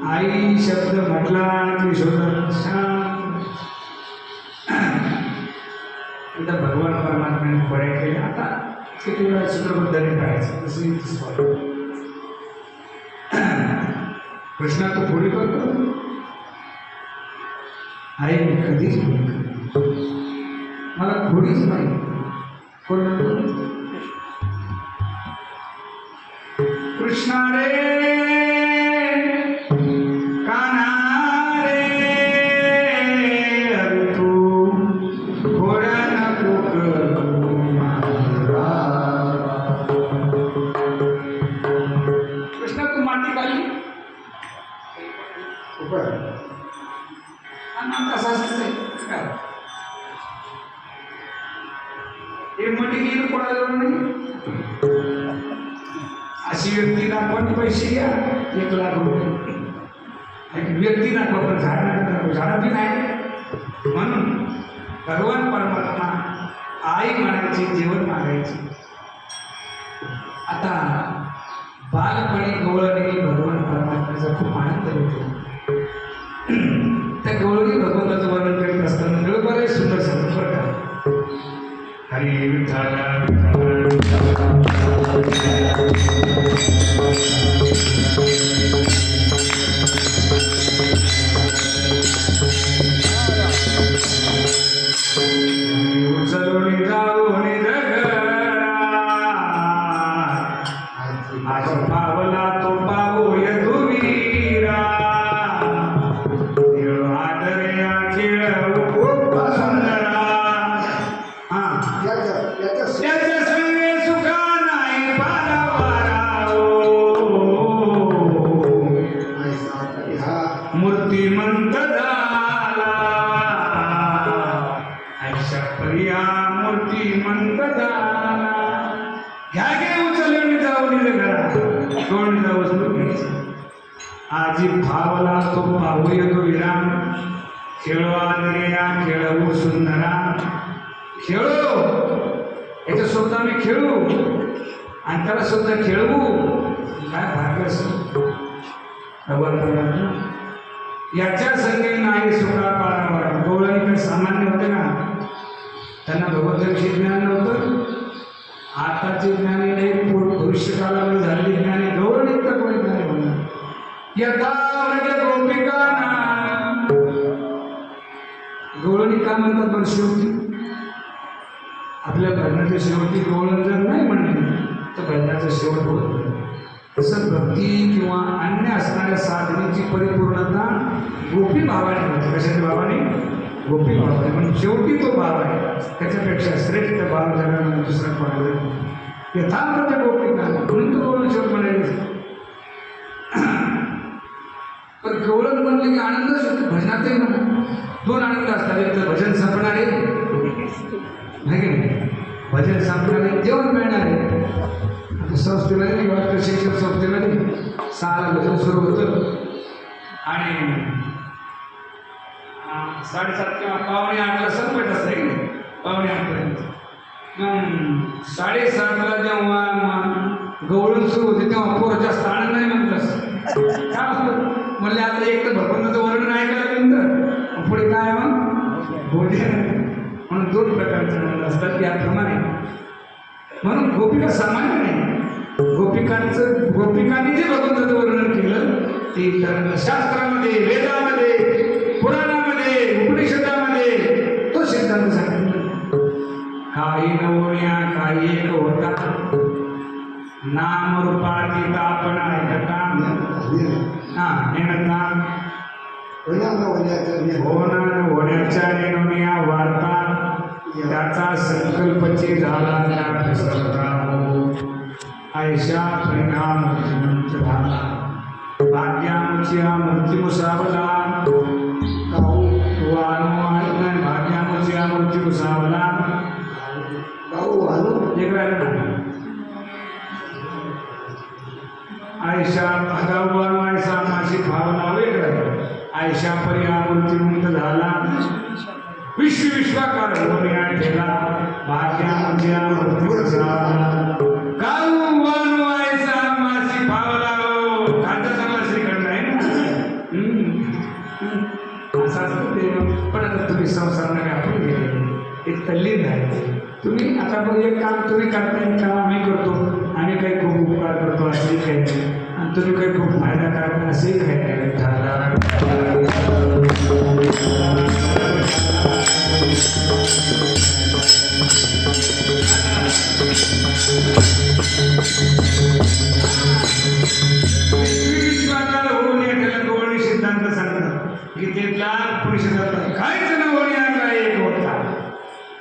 आई शब्द म्हटला की यशोदा शांत एकदा भगवान परमात्म्याने खोड्या केल्या आता किती वेळा सूत्रबद्धाने काढायचं तसं कृष्णा तू खोडी करतो आई मी कधीच मला खोडीच नाही कोण म्हणतो कृष्णा रे कान्हा रे अरे तू घोडा नको करू माझा कृष्णा तू माती खाली गेली कोणाजवळ नाही अशी व्यक्ती दाखवा पैसे घ्या 1 लाख रुपये व्यक्ती दाखवा पण झाडा बी नाही म्हणून भगवान परमात्मा आई म्हणायची जेवण मागायची आता बालपणी गवळणी भगवान परमात्म्याचा खूप आनंद होतो त्या गवळणी भगवंताचं वर्णन करीत असताना गळबारे सुंदर संदर्भ का हरी विठ्ठल उचलून जाऊन आज पावला तो पाहू यदुवीरा आदर्या खेळ खूप सुंदरा त्याच्या संगे सुखा नाही पारावारा मूर्तिमंत झाला ऐशा प्रिया मूर्तिमंत झाला घ्या गे उचलून जाऊन घरा कोण जाऊ आजी भावला तो पाहू येतो विराम खेळो आदर्या खेळवू सुंदरा खेळो याच्या सुद्धा मी खेळू आणि त्याला सुद्धा खेळवू काय भाग्य याच्या संगे नाही सुखा पारावार गवळणी काही सामान्य होते ना त्यांना भगवंताविषयी ज्ञान नव्हतं आताचे ज्ञानी नाही भविष्यकालामध्ये झालेली ज्ञानी गवळणी तर कोणी ज्ञानी म्हणणार यथा गोपिका गवळणी का म्हणतात पण शेवटी आपल्या भजनाच्या शेवटी गवळण जर नाही म्हणले तर भजनाचा शेवट होत तसं भक्ती किंवा अन्य असणाऱ्या साधनेची परिपूर्णता गोपी भावाने होते कशाच्या भावाने गोपी भावाने पण शेवटी तो भाव आहे त्याच्यापेक्षा श्रेष्ठ भाव जगामध्ये दुसरा कोणाला यथाप्रत गोपिका म्हणून तो गवळण शब्द म्हणायचे. पण गवळण म्हणले की आनंदच होतो. भजनातही म्हणा दोन आनंद असतात. एक तर भजन संपणारे नाही की नाही, भजन संपणारे जेवण मिळणारे. आता संस्थेमध्ये वाटतं शिक्षण संस्थेमध्ये 6ला भजन सुरू होतं आणि 7:30 किंवा 7:45ला संपत असतं की नाही, 7:45पर्यंत. मग 7:30ला जेव्हा गवळण सुरू होते तेव्हा पोरं जास्त आनंद नाही म्हणत असतं. काय असतं म्हणले आता एक तर भगवंताचं वर्णन ऐकायला गेलं, पुढे काय मग भोजन. म्हणून 2 प्रकारचे आनंद असतात याप्रमाणे. म्हणून गोपिका सामान्य नाही. गोपिकांनी जे भगवंताचं वर्णन केलं ते शास्त्रामध्ये, वेदामध्ये, पुराणामध्ये, उपनिषदामध्ये तो सिद्धांत सांगितलं. काही नवण्या काही एक होता, नाम रूपातीत आपण ऐकता होण्याच्या नेणुनिया वार्ता त्याचा संकल्पची झाला त्या प्रसंगा ऐशा परिणाम झाला. भाग्यामुच्या मूर्तिमुसावला भाग्यामुच्या मूर्तिमुसावला एक आयशा भगवान आयशा माझी भावना वेगळं. आयशा परिणामूर्तिमुक्त झाला, विश्वाकार होण्या ठेला. भाग्यामुच्या मूर्तिमुसावला गाऊ आयशा माझी भावना. खालचा चांगला श्रीखंड आहे ना असं असतं ते. पण आता तुम्ही संसार नका आपण गेले एक तल्लीन आहे. तुम्ही आता मग एक काम तुम्ही करताय, काम आम्ही करतो. आम्ही काही खूप उपकार करतो असेही काही नाही, आणि तुम्ही काही खूप फायदा करता असेही काही नाही. विश्वाकार होऊन याला गवळणी सिद्धांत सांगतात गीतेतला, परिषदातला. काहीच नवण्या काय एक होता,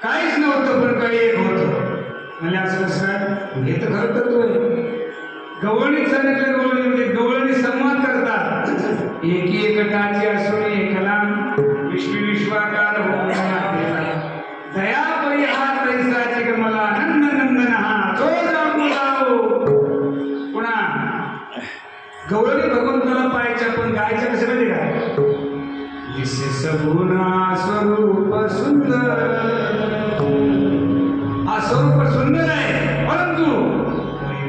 काहीच नव्हतं पण काही एक होतं. म्हणजे असं कसं हे तर खरं तत्व आहे. गवळणी सांगितलं, गवळणीमध्ये गवळणी संवाद करतात. एकी एकटाची असून एकला विश्वाकार होऊन दया परिहार तैसाची ग मला नंद नंदन हा तो जाऊ. पुन्हा गवळणी भगवंताला पाहायच्या पण गायच्या कशा माहिती का, जिसे सगुणा स्वरूप सुंदर. हा स्वरूप सुंदर आहे परंतु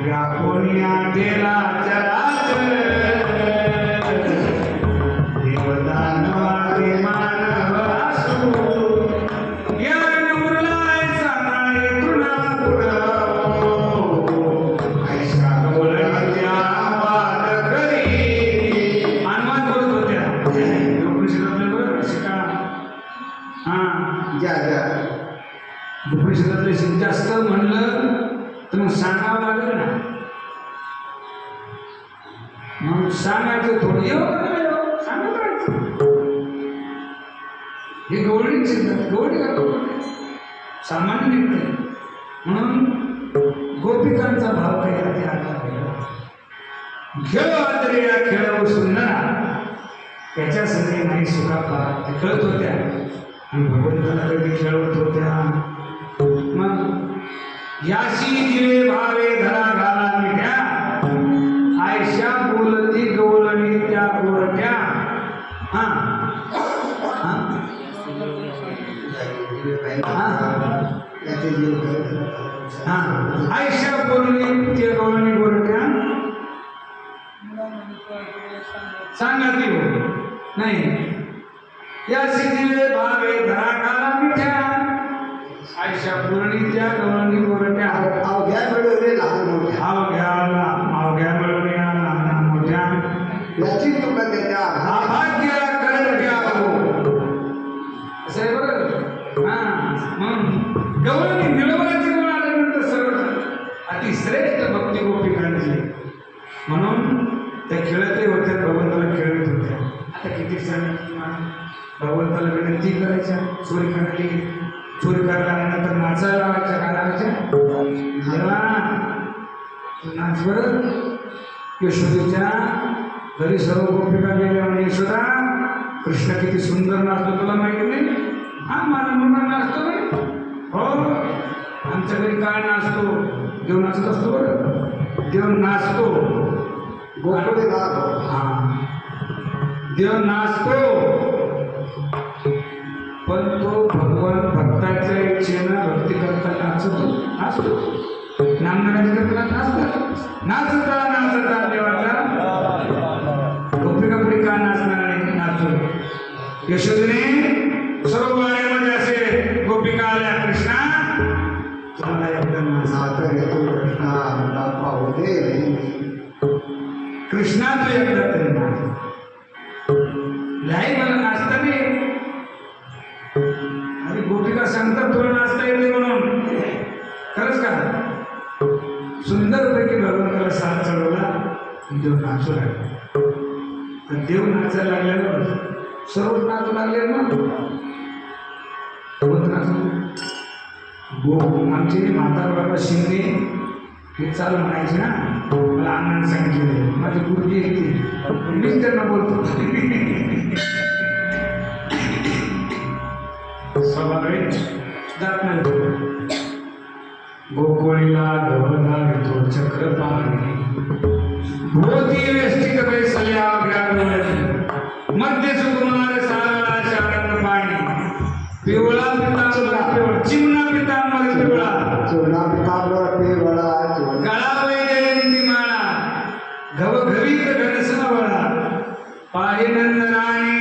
व्यापोनिया गेला चराचर. देवदानवादी मानव असू या नवरलाय सांगाय तुला पुरावो. ऐसा गवळणीच्या वाद करी अनुवाद बोलत होत्या. उपनिषदातले जास्त म्हणलं तर मग सांगावं लागेल ना. मग सांगायचं थोडं सांगत राहायचं. हे गवळणी सिद्धांत, गवळणी करतो सामान्य निघते. म्हणून गोपिकांचा भाव काही ते आता खेळ आदरे या खेळ सुंदरा त्याच्या संधी नाही सुखा पाहत. ते खेळत होत्या आणि भगवंताला कधी खेळवत होत्या. मग याशी दिवे भावे धरा घाला मिठ्या. आयशा बोलती गवळणी त्या गोरट्या. हा आयशा बोलली त्या गवळणी गोरट्या सांगा ती हो नाही. याशी दिवे भावे धरा घाला मिठ्या. आयशा पूर्णीच्या गवळणी गोरट्या. अवघ्या मिळवले लहान मोठ्या. अवघ्या मिळवणे लहान मोठ्या. याची तुका देत्या अभाग्य करट्या हो. असं आहे बरं. मग गवळणी निळवण्याचे गुण आल्यानंतर सर्व अतिश्रेष्ठ भक्ती गोपिकांची. म्हणून त्या खेळतही होत्या, भगवंताला खेळत होत्या. आता किती सण भगवंताला विनंती करायच्या. सूर्यकांती चोरी करायला लागल्यानंतर नाचायला लावायच्या काय लावायच्या देवा तू नाच बरं. यशोदेच्या घरी सर्व गोपिका गेल्या म्हणजे यशोदा कृष्ण किती सुंदर नाचतो तुला माहिती नाही. हा माझा मुलगा नाचतो नाही हो आमच्या घरी काय नाचतो देव नाचत असतो बरं. देव नाचतो गोकुळे नाच हा देव नाचतो पण तो भगवान भक्ताच्या इच्छेनं भक्ती करता नाचतो नामनाची करता नाचता नाचता देवाचा गोपिका पुढे का नाचणार नाही नाचतो. यशोदेने सर्व वाड्यामध्ये असे गोपिका आल्या कृष्णा तुम्हाला एकदा नाच येतो कृष्णा पाहू दे. कृष्णा तू एकदा तरी नाच नाही मला नाचता नाही. अरे गोपिका सांगतात तुला नाचता येते म्हणून खरंच का सुंदरपैकी भगवंताला साथ चढवला देव नाचू लागला. तर देव नाचायला लागल्यावर सर्व नाचू लागले ना भगवंत नाचू. आमची माता बाबा शिंदे हे चालू म्हणायचे ना मला अण्णांनी सांगितलेलं माझी गुरुजी येते मीच त्यांना बोलतो स्वाभाविक जात नाही. गोकुळीला गवधावितो चक्रपाणी भोवती वेष्टित बैसल्या व्याघ्र मध्य सुकुमार सागरा शारंग पाणी पिवळा पितांबर चिमणा पितांबर पिवळा चोळा पितांबर पिवळा गळा वैजयंती माळा घवघवीत घनसावळा पाहि नंदराणी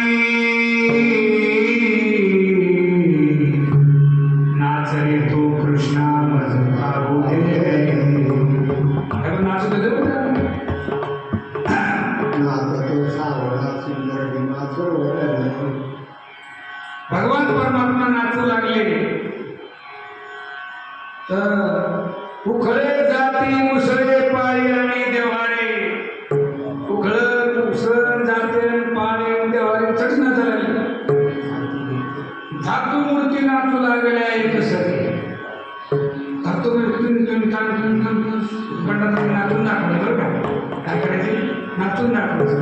नाच रे तो कृष्णा मज पाहू दे. नाचू दे नाचतो सावळा सुंदर भीमासुर. भगवान परमात्मा नाचू लागले तर उखळे जाती मुसळे पाळी आणि देवारे उखळ मुसळ जाते पाळी आणि देवारे चढ नाचायला लागले. धातू मूर्ती नाचू लागल्या एक सरी धातू मूर्ती नाचून दाखवले बरं का काय करायचे नाचून दाखवायचं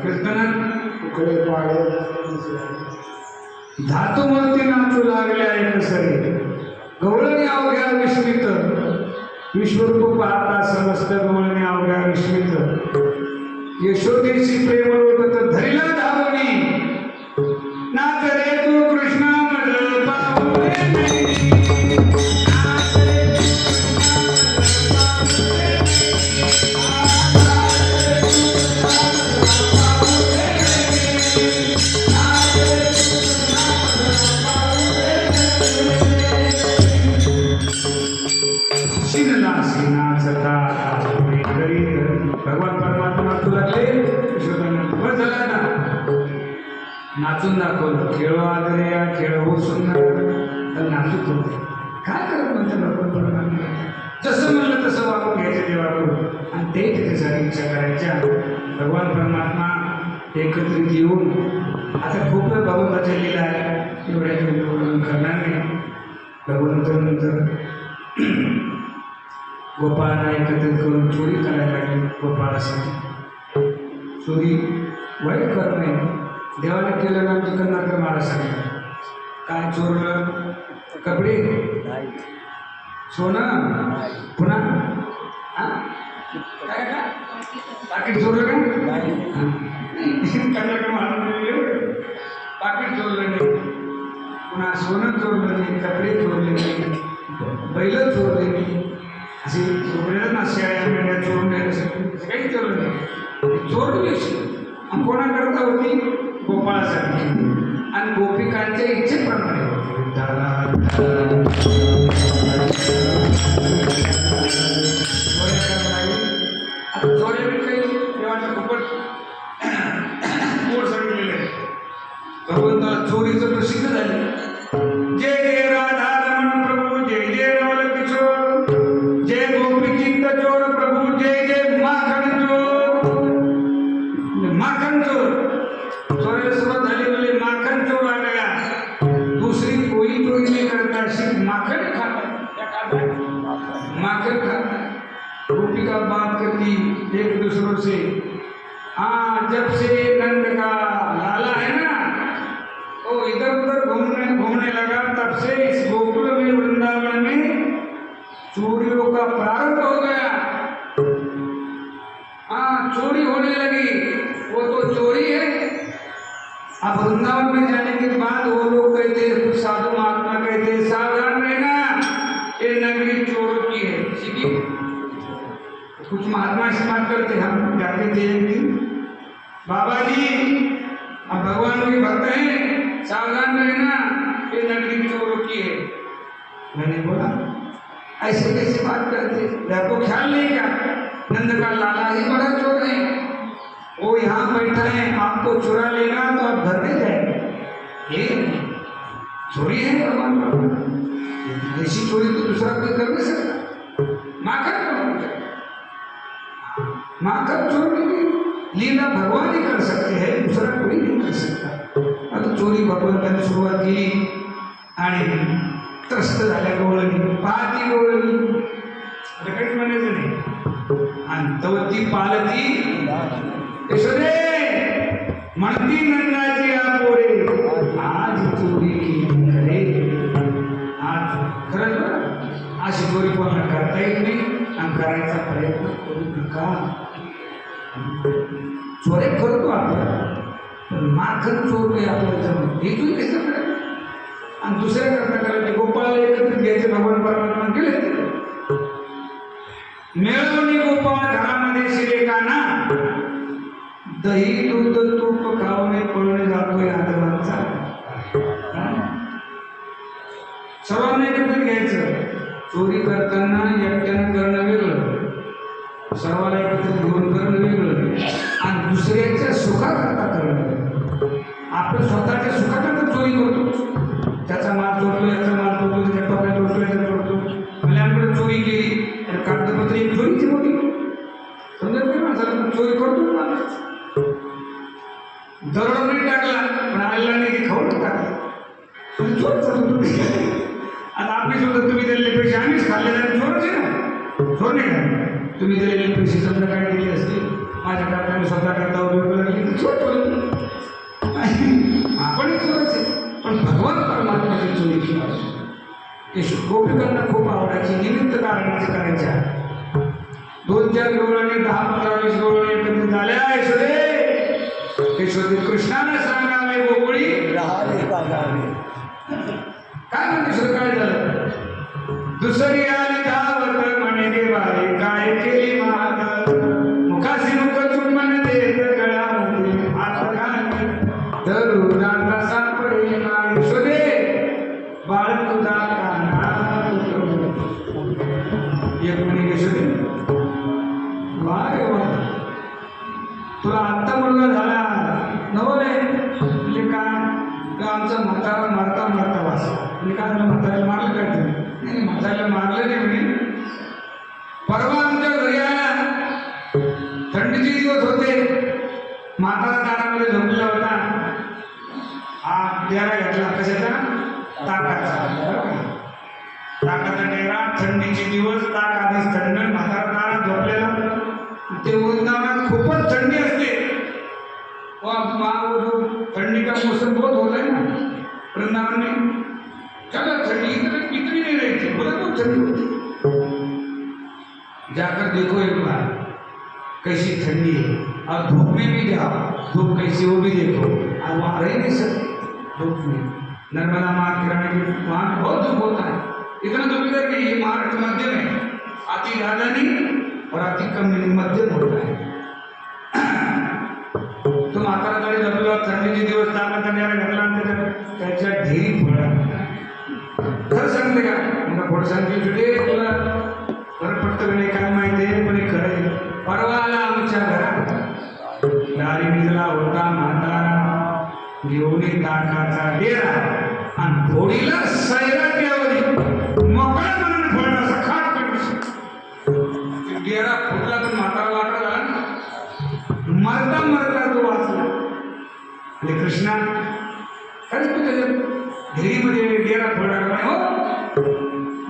कीर्तनात उकडे पाडे धातू मूर्ती नाचू लागल्या एक सरी गवळणी अवघ्या विस्मित विश्वरूप पाहता समस्त गवळणी अवघ्या विस्मित यशोदेशी प्रेम रूपत धरिला धावणी नाच रे तू कृष्णा मज पाहू दे. भगवान परमात्मा नाचू लागले. यशोदा झाला ना नाचून दाखवलं खेळो आदरे या खेळ हो सुंदर तर नाचूच होते. काय करत म्हणते भगवान परमात्मा जसं म्हणलं तसं वागून घ्यायचं देवाकडून आणि ते त्याच्यासाठी इच्छा करायच्या. भगवान परमात्मा एकत्रित येऊन आता खूप वेळ भगवंताच्या लीला आहे एवढ्या वर्णन करणार नाही. भगवंत नंतर गोपाळांना एकत्रित करून चोरी करायला लागली. गोपाळासाठी चोरी वाईट करत नाही देवाने केलं ना जगन्नाथ महाराज सांगितलं काय चोरलं कपडे सोनं पुन्हा हां काय का पाकिट चोरलं का कर्नाटक महाराज पाकिट चोरलं नाही पुन्हा सोनं चोरलं नाही कपडे चोरले नाही बैल चोरले नाही असे चोरलेलं ना शेळ्या मेंढ्या चोरून काही चोरलं नाही चोरली आणि कोणाकरता होती गोपाळासाठी आणि गोपिकांच्या इच्छेप्रमाणे होती. आता चोऱ्या काही देवाच्या खूपच मोड सांगितलेलं आहे. भगवंताला चोरीचं प्रसिद्ध झाले. जय जय राधा रमण प्रभू जय जय नवल किशोर जय गोपी चित्त चोर प्रभू जय जय माखन चोर. माखन चोर चोरी सुरुवात झाली म्हणजे माखन चोर आ गया. दूसरी कोई चोरी नहीं गोपिका बात करती एक दूसरों से। हाँ, जब से नंद का लाला है ना, तो इधर उधर घूमने लगा, तब से इस गोकुल में, वृंदावन में चोरियों का प्रारंभ हो गया। हाँ, चोरी होने लगी। वो तो चोरी है। अब वृंदावन में जाने के बाद वो लोग कहते, कुछ साधु महात्मा कहते, सावधान रहना, ये नगरी चोरों की है। सीधी कुछ महात्मा से बात करते, हम जाते थे एक दिन, बाबा जी अब भगवान के भक्त हैं, सावधान रहना, ये नगरी चोरों की है। मैंने बोला ऐसे कैसे बात करते, आपको ख्याल नहीं क्या, नंद का लाला ही बड़ा चोर है, वो यहाँ बैठा है, आपको चुरा लेगा तो आप घर में जाएंगे। ये चोरी है भगवान का। ऐसी चोरी तो दूसरा कोई कर नहीं सकता। माखन चोर नहीं, लीला भगवान ही कर सकते हैं, दूसरा कोई नहीं कर सकता। आता चोरी भगवंताने सुरुवात केली आणि त्रस्त झाल्या गवळणी, पाहती गवळणी, काहीच म्हणायचं नाही। आणि तव ती पालती यशोदे म्हणती नंदाची आपोरे, आज चोरी केली खरे, आज खरंच बरं, अशी चोरी कोणाला करता येत नाही आणि करायचा प्रयत्न करू नका। चोरी करतो आपण, पण माखन चोरतोय आपल्या जवळ, हे चोरी कसं करायचं? आणि दुसऱ्या करता करायचे, गोपाळाला एकत्रित घ्यायचे, भगवान परमात्मा केले। मिळवणी गोपाळ घरामध्ये शिरे काना, दही दूध तूप खावणे पळणे जातोय आदवांचा। सर्वांना एकत्रित घ्यायचं। चोरी करताना एकट्यानं करणं वेगळं, सर्वांना एकत्रित घेऊन करणं वेगळं, आणि दुसऱ्याच्या सुखाकरता करणं वेगळं। आपण स्वतःच्या सुखाकरता चोरी करतो, त्याचा माल चोरतो, याचा माल चोरतो, त्याच्या टोप्या चोरतो, याचा चोरतो। म्हणजे आपण चोरी केली तर कागदपत्र एक चोरीची मोठी समजत नाही माणसाला, चोरी करतो माणूस। दरोड नाही टाकला पण आलेला नाही खाऊन टाकला, चोर चालतो। आता आपली सुद्धा तुम्ही दिलेले पैसे आम्हीच खाल्ले तर चोरच आहे ना, चोर नाही का? तुम्ही दिलेले पैसे समजा काय दिले असते, माझ्या करता मी स्वतः करता उपयोग लागली तर चोर चोर, आपणही चोरच आहे। पण भगवान परमात्माची चोरी केली, गोपिकांना खूप आवडायची, निमित्त कारणाचे करायच्या। 2-4 गवळणी 10-15-20 गवळणी एकत्रित झाल्या। यशोदे कृष्णाला सांगावे गोकुळी राहावे पागावे, काय म्हणते सर, काय झालं? दुसरी आली धावत म्हणे गे बाई, काय केली महात, मुखासी मुख चुंबन देत गळामध्ये हात घाले, धरून आता सापडे ना यशोदे बाळ तुझा काना। एक म्हणे यशोदे वारे वा, तुला आत्ता मुलगा झाला नवले, म्हणजे काय? आमचा म्हातारा मारता मारता वाचला। म्हणजे काय झालं, म्हाताऱ्याला मारलं काय तुम्ही? नाही, म्हाताऱ्याला मारलं नाही म्हणे। परवा आमच्या घरी आला, थंडीचे दिवस होते, म्हातारा दारामध्ये झोपलेला होता, हा डेरा घेतला, कशाचा? ताकाचा। ताकाचा डेरा, थंडीचे दिवस, ताक आधीच थंड, म्हातारा दारात झोपलेला। ते वृंदावनात खूपच थंडी असते, ठंडी का मौसम बहुत होता है ना वृंदावन में, चलो ठंडी इतनी नहीं रही थी, बोला तो ठंडी होती। जाकर देखो एक बार कैसी ठंडी है, और धूप में भी जाओ, धूप कैसी वो भी देखो। और वहाँ रह नहीं सकते धूप में, नर्मदा मार्ग किराने के वहाँ बहुत धूप होता है, इतना धूप इधर कि ये महाराष्ट्र मध्य में अति ज़्यादा नहीं और अति कम नहीं, मध्यम होता है। तो म्हातारा तरी जपला, थंडीचे दिवस ताकाचा डेरा घातला, त्याच्या ढेरी फोडा। खरं सांगते का? मला फोड सांगते जुडे, तुला खरं पडतं नाही काय माहिती आहे, पण हे खरं आहे। परवा आला आमच्या घरात, दारी निघाला होता म्हातारा, घेऊन ताकाचा डेरा आणि फोडीला सैराट्यावरी मोकळा म्हणून फोडला, असा खाट पडली। डेरा फुटला पण म्हातारा वाटा झाला ना, मरता मरता तो वाचला। आणि कृष्णा खरंच तू त्याच्या ढेरीमध्ये डेरा फोडला हो,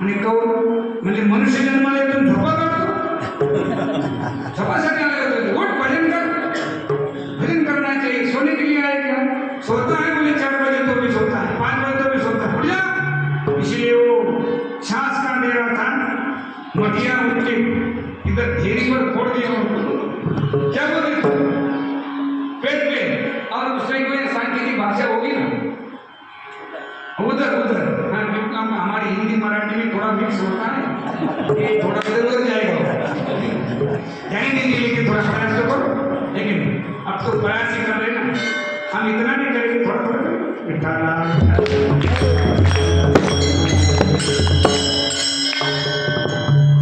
आणि कौर म्हणजे मनुष्य जन्माला एकदम झोपा काढतो, इधर ढेरी पर फोड़ दिया उनको। क्या बोले पेट पे, और उसमें कोई सांकेतिक भाषा होगी ना उधर उधर। हाँ, क्योंकि हमारी हिंदी मराठी में थोड़ा मिक्स होता है, ये थोड़ा इधर उधर जाएगा। जाने नहीं लेकिन थोड़ा प्रयास तो करो। लेकिन अब तो प्रयास ही कर रहे ना, हम इतना नहीं करेंगे, थोड़ा थोड़ा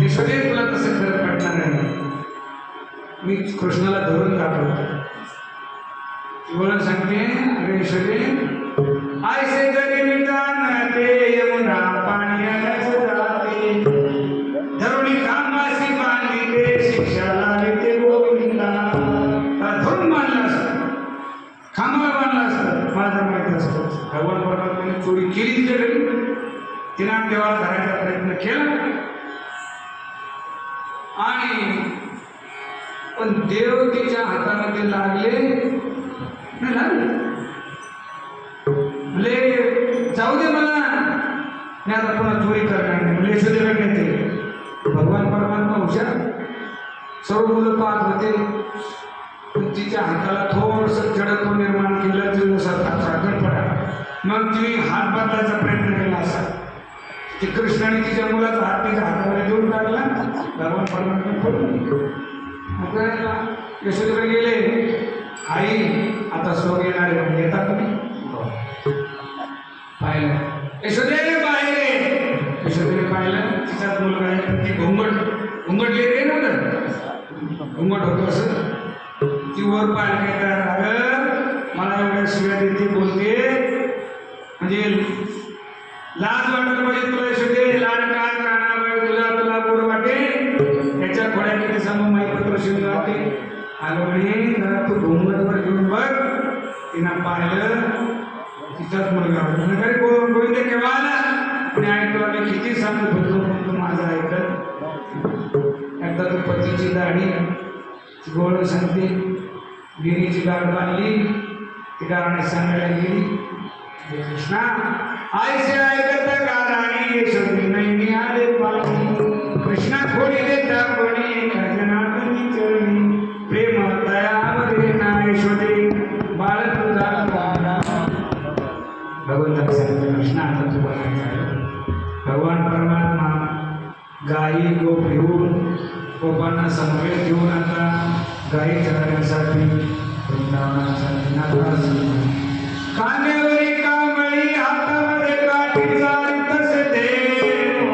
यशोदे तुला तसं खरं पडणार नाही। मी कृष्णाला धरून दाखवतो, बोलून सांगते अरे यशोदे ऐसे जरी मी जाणते यमुना पाण्यालाच जाते, धरुणी कामासी बांधिते शिक्षा लाविते गोविंदा। धरून बांधला असतं, खांबाला बांधला असतं, माझा माहित असतं भगवान परमात्म्याने चोरी केली तिच्या घरी, तिनं देवाला धरायचा प्रयत्न केला आणि पण देव तिच्या हातामध्ये लागले नाही लागले, म्हणजे जाऊ दे मला, मी आता पुन्हा चोरी करणार नाही, म्हणजे यशोदेकडे नेते। भगवान परमात्मा हुशार, सर्व मुलं पाहत होते, पण तिच्या हाताला थोडंसं जडत्व निर्माण केलं, तिनुसार झाकण पडा, मग तिने हात बांधायचा प्रयत्न केला असा, की कृष्णाने तिच्या मुलाचा हात तिच्या हातामध्ये देऊन टाकला, भगवान परमात्मा पडून यशोदेकडे गेले, आई आता स्लोक येणार आहे, येतात तुम्ही पाहिलं, यशोदे पाहिले, यशोदेने पाहिलं तिचाच मुलगा आहे, ती घुंगट येते ना, घुंगट होतो असं, ती वर पाहिलं काय करा, अगं मला एवढ्या शिव्या देते बोलते, म्हणजे लाज वाटत पाहिजे तुला यशोदे, लाड काय राहणार पाहिजे तुला, तुला गोड वाटे, याच्या खोड्या किती समोर माहिती शिवून वाटे, आलो म्हणे जरा तू घुंगटवर घेऊन बघ, तिनं पाहिलं तिचाच मुलगा होता, काय गोविंद केव्हा आला, आणि आई तुला मी किती सांगत होतो पण तू माझा ऐकत, एकदा तू पतीची दाढी गोळ सांगते, गिरीची गाठ बांधली, ती गाणे सांगायला गेली, कृष्णा आईचे ऐकत गाणी यशोदी नाही आले पाणी, कृष्णा खोडी देता कोणी खजनातनी चरणी, प्रेम दयामध्ये ना यशोदे बाळ तुझा गाणा। भगवंताने सांगितलं कृष्णा आता तू बघायचं, भगवान परमात्मा गायी गोप घेऊन गोपांना समवेत घेऊन आता गायी चरण्यासाठी वृंदावनासाठी नागराज, कांद्यावरी कांबळी हातामध्ये काठी जाळी तसे देव,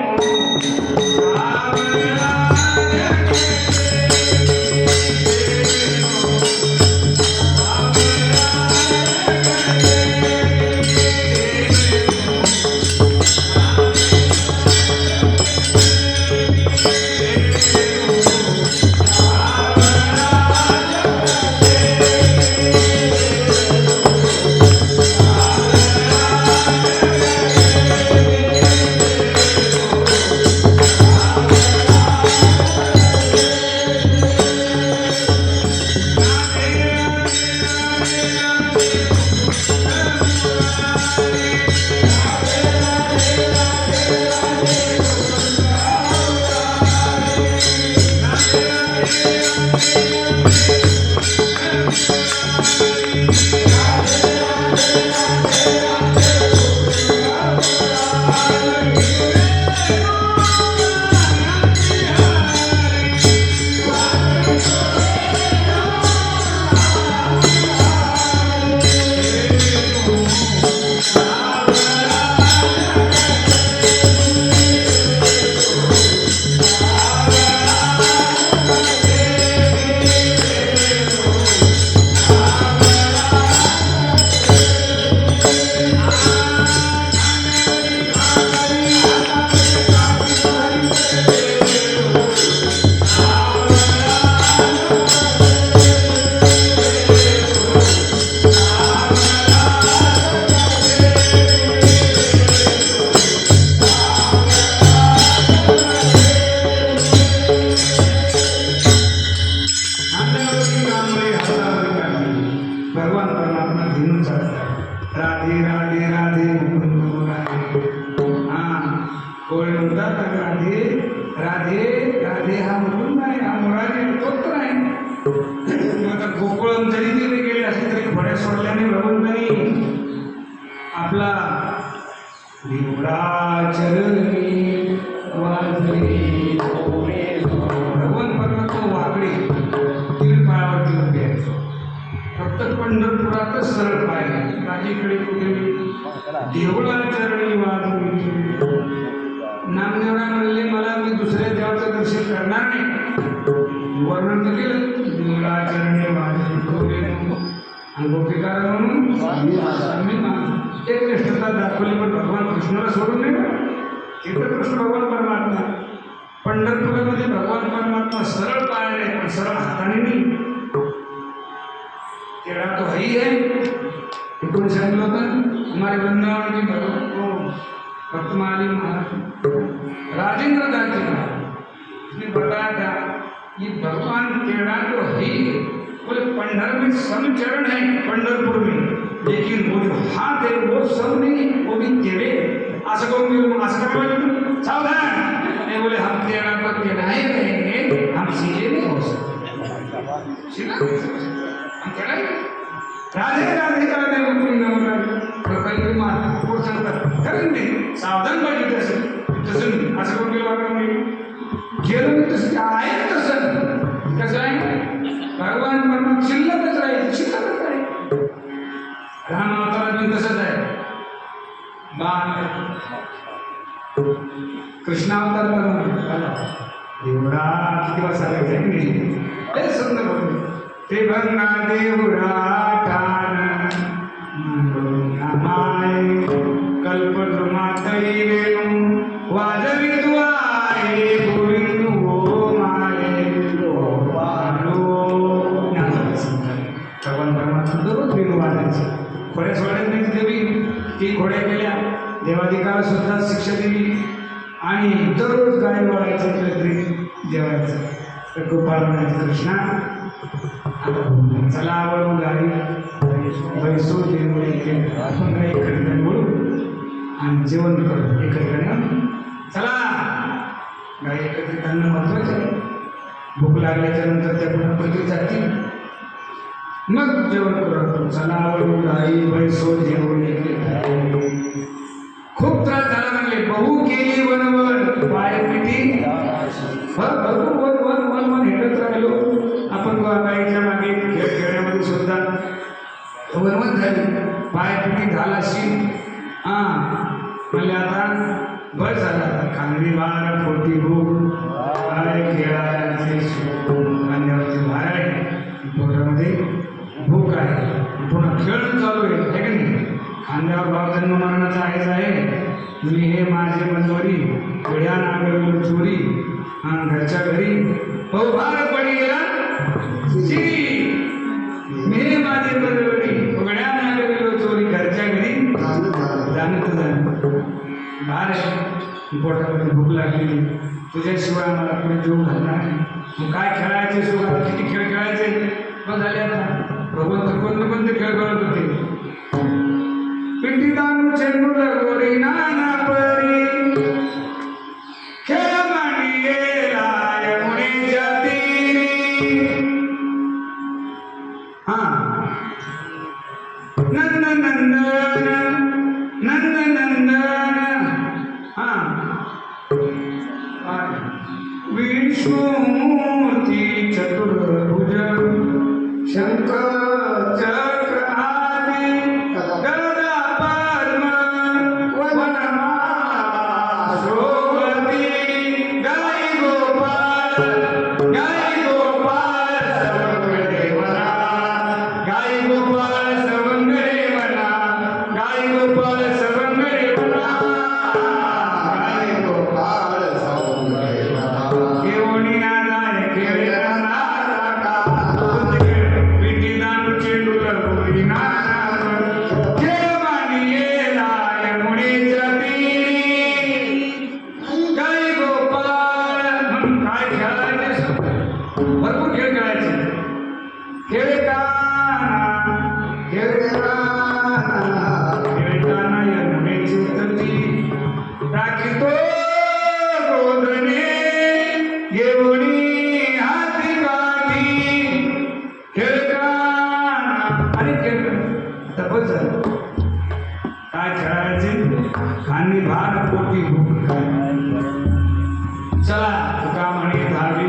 राधे राधे राधे मुकुंद मुरारी। हाँ कोई म्हणतात राधे राधे राधे हा मुकुंद आहे, हा मुरारी तोत्र आहे. आता गोकुळम जरी तिथे गेले असले तरी घोड्या सोडल्याने भगवंतानी आपला देवळा चरणी वाजले. भगवान परमात्मा वाकडे तीन पायावरती उभे आहेत. फक्त पंढरपुरातच सरळ पाय आहे. राजेकडे कुठे देवळा चरणी वाजले. नामदेवरा म्हणले मला मी दुसऱ्या देवाचं दर्शन करणार नाही. वर्णन तर केलं देवळा चरणी वाजले आणि गोपिकार म्हणून स्वामी मान एक निष्ठता दाखवली. पण भगवान कृष्णाला सोडून नाही ना. इथं कृष्ण भगवान परमात्मा पंढरपुरामध्ये भगवान परमात्मा सरळ पायाने पण सरळ हाताने नाही. तेरा तो है ही है. कोणी सांगितलं होतं हमारे वृंदावन की भगवान को भक्तमाली महाराज राजेंद्र दास जी ने बताया था कि भगवान तेरा तो है ही. बोले पंडर में सब चरण है पंढरपुर में, लेकिन वो जो हाथ है वो सब नहीं, वो भी तेरे. असं करून असं करायला सावधान नहीं. बोले हम तेरा पर तेरा ही रहेंगे, हम सीधे नहीं हो सकते. सीधा हम तेरा ही राधे राधे राधे प्रकल्प माता को सांगतात कारण नाही सावधान पाहिजे. तसं असं करून गेलं वाटत नाही. गेलं मी तसं आहे तसं कसं आहे. भगवान परमात्मा शिल्लकच राहील, शिल्लकच राहील. राम अवतारात मी तसंच आहे. कृष्णावतार एवढा किती वाजता सांगायचं की नाही ते सुंदर होते. ते भंगा देवळा ठाण माय कल्पद्रुमातई वेणू वाजवी द्वारे गोविंदू ओ माये भगवान परमात्मा दररोज वेणू वाजायचे. घोड्या सोडत नाही देवी. ती घोड्या केल्या देवाधिकाला सुद्धा शिक्षा दिली आणि दररोज गाय वळायचं काहीतरी जेवायचं. तर गोपाळ म्हणायचं कृष्णा चला आवडून गाडी बैसो देवळे आपण काही एकडे बोलू आणि जेवण करू एकत्र. चला गाय एकत्रित अन्न महत्वाचं आहे. भूक लागल्याच्या नंतर त्या पुन्हा पृथ्वी जातील मग जेवण करू. चला आवडून गाई बैसो देवळे. खूप त्रास झाला म्हणले. बहु केली वनवन पाय पिटी भरपूर वन वन वन वन हिंडत राहिलो. आपण गाईच्या मागे खेळ खेळण्यामध्ये सुद्धा वनवन झाली. पाय पिटी झाला शी म्हणले आता बस झाला. खांदी बार पोटी भूक काय खेळायचे खांद्यावरती भार आहे, पोटामध्ये भूक आहे, पुन्हा खेळ चालू आहे का नाही. खांद्यावर भाव जन्म मरणाचा आहेच आहे. मी हे माझे मंजोरी गड्या नागरिलो चोरी घरच्या घरी भार पडी गेला. मी हे माझे मंजोरी गड्या नागरिलो चोरी घरच्या घरी जाणत भार आहे. पोटामध्ये भूक लागलेली. तुझ्याशिवाय मला कोणी जीव घालणार नाही. मग काय खेळायचे सुद्धा किती खेळ खेळायचे मग झाले. आता भगवंत कोणते खेळ करत होते. पिंडी दानू चेंडू लगोरी नाना परी खेळ मांडियेला यमुनेच्या तीरी. नंद नंदन नंद नंदन विष्णूती चतुर्भुज शंकर चक्र आदि गरुडा पद्म वनमाला खांदी भार पोटी भूक काय. चला तुका म्हणे धावी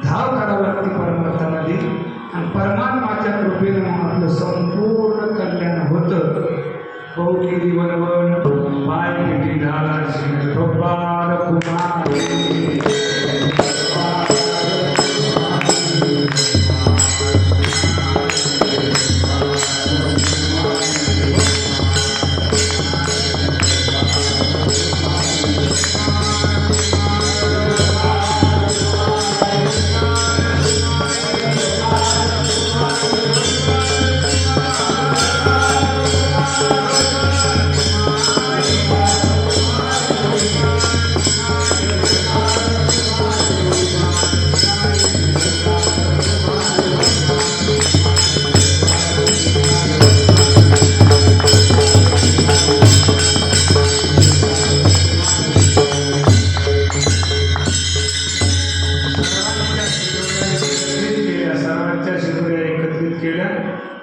धाव करावं लागते परमार्थामध्ये आणि परमात्माच्या कृपेने आपलं संपूर्ण कल्याण होतं. कौकिली वनवन पाय पिटी झाला श्री गोपाल कुमार.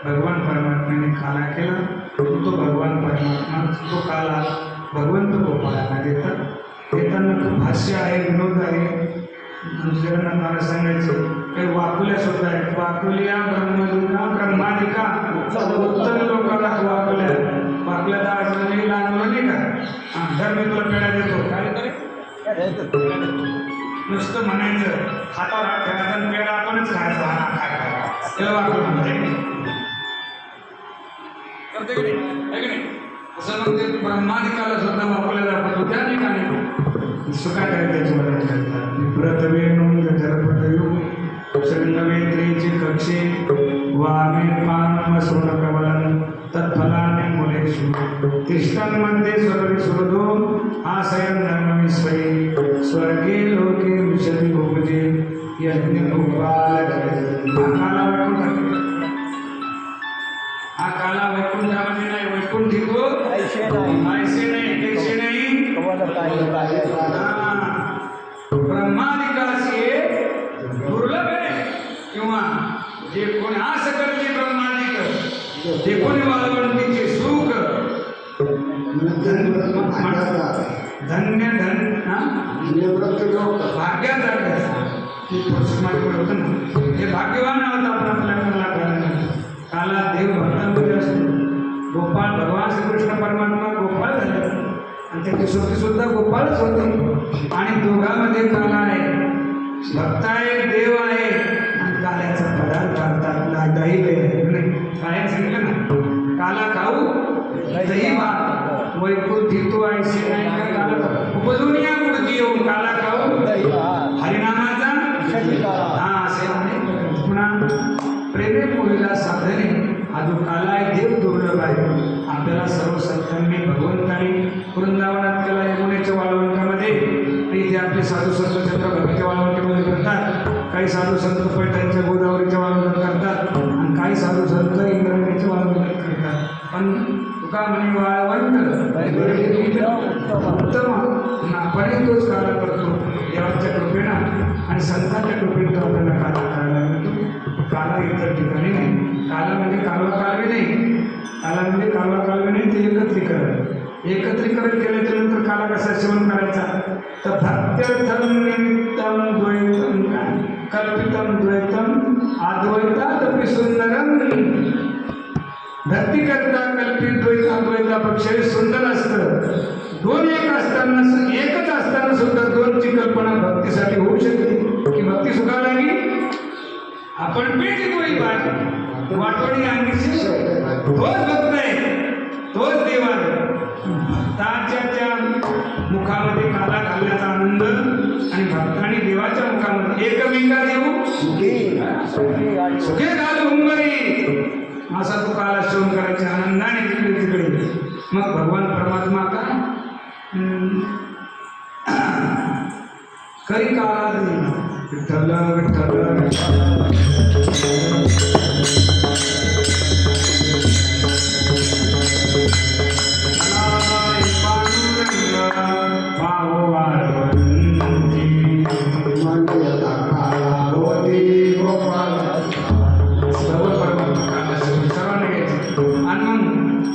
भगवान परमात्म्याने काला केला. तो भगवान परमात्मा तो काला भगवंत गोपाळांना देतात. देताना खूप हास्य आहे, विनोद आहे. जगन्नाथ महाराज सांगायचे काही वाकुल्या सुद्धा आहेत. वाकुल्या ब्रह्मदिका ब्रह्मादिका उत्तम लोकांना वाकुल्या वाकुल्या दाखवलं नाही लागलं नाही का. धर मी तुला पेढा देतो. काय करे नुसतं म्हणायचं हातावर हात ठेवायचा पेढा आपणच खायचा. हा काय त्याला वाकलं म्हणतात करते की नाही. असं मग ते ब्रह्मादिकाला सुद्धा वापरल्या जातो. त्या ठिकाणी सुखा काय त्याची मदत करतात. प्रथमेणून जरपटयू श्रृंगवेत्रीचे कक्षे वामे पानम सोनकवलन तत्फलाने मुलेषु तिष्ठन्मध्ये स्वर्गे सुरदो आशयन धर्मविश्वये स्वर्गे लोके विशति उपजे यज्ञ गोपाल. हा काला वैकुंठामध्ये नाही. वैकुंठी को ऐसे नाही कैसे नाही. ब्रह्मादिकाशी दुर्लभ आहे किंवा जे कोणी आस करते ब्रह्मादिक जे कोणी वाळवंटीचे सुख धन्य भाग्यात होतं ना. हे भाग्यवान आहोत आपण आपल्या काला देव भक्तांमध्ये असतो. गोपाळ भगवान श्रीकृष्ण परमात्मा गोपाळ झाले आणि त्याची श्रुती सुद्धा गोपाळच होती. आणि दोघांमध्ये काला आहे. भक्त आहे, देव आहे आणि काल्याचा पदार्थ करतात. दही काय सांगितलं ना. काला खाऊ दही भात वैकुंठी तो ऐसे नाही का काला उपजून या मूर्ती येऊन काला खाऊ हरिनामाचा हा असे आहे. पुन्हा प्रेमे मुलीला साधने हा जो काला आहे देव दुर्लभ आहे. आपल्याला सर्व संतांनी भगवंतांनी वृंदावनात केला यमुनेच्या वाळवंटामध्ये. इथे आपले साधू संत चंद्रभागेच्या वाळवंटामध्ये करतात. काही साधू संत पैठणच्या गोदावरीच्या वाळवंटात करतात आणि काही साधू संत इंद्रायणीच्या वाळवंटात करतात. पण तुका म्हणे वाळवंट उत्तम आपण तोच काला करतो देवाच्या कृपेनं आणि संतांच्या कृपेनं तो आपल्याला काला करायला मिळतो. काला इतर ठिकाणी नाही. काला म्हणजे कालवा कालवे नाही. काला म्हणजे कालवा कालवे नाही, ते एकत्रीकरण. एकत्रीकरण केल्याच्या नंतर काला कसा सेवन करायचा तर भक्त्यर्थम निमित्तम द्वैतम कल्पितम द्वैतम अद्वैतादपि सुंदरम. भक्ती करता कल्पित द्वैत अद्वैतापेक्षा सुंदर असतं. दोन एक असताना एकच असताना सुद्धा दोनची कल्पना भक्तीसाठी होऊ शकते की भक्ती सुखा लागली आपण पेटी तोही पाहिजे वाटवणी अंगीची तोच भक्त आहे, तोच देव आहे. भक्ताच्या मुखामध्ये काला घालण्याचा आनंद आणि भक्तांनी देवाच्या मुखामध्ये एकमेका देऊ सुखे घालू उंबरी असा तो काला सेवन करायच्या आनंदाने तिकडे तिकडे. मग भगवान परमात्मा का करी काला देईल विठ्ठल विठ्ठल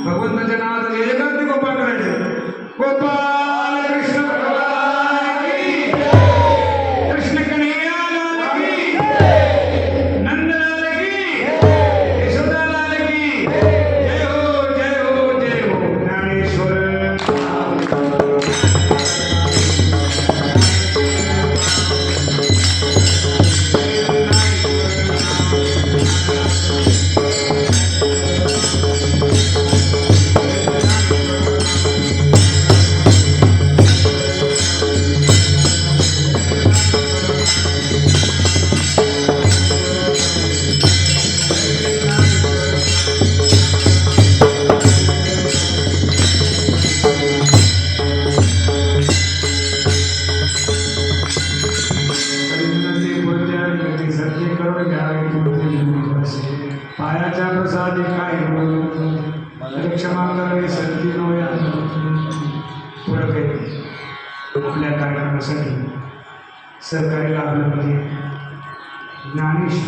भगवंताच्या साधे काय मला क्षमा करावी संती नव्या पुढं काही आपल्या कार्यक्रमासाठी सहकार्य लाभलं म्हणजे ज्ञानेश्वर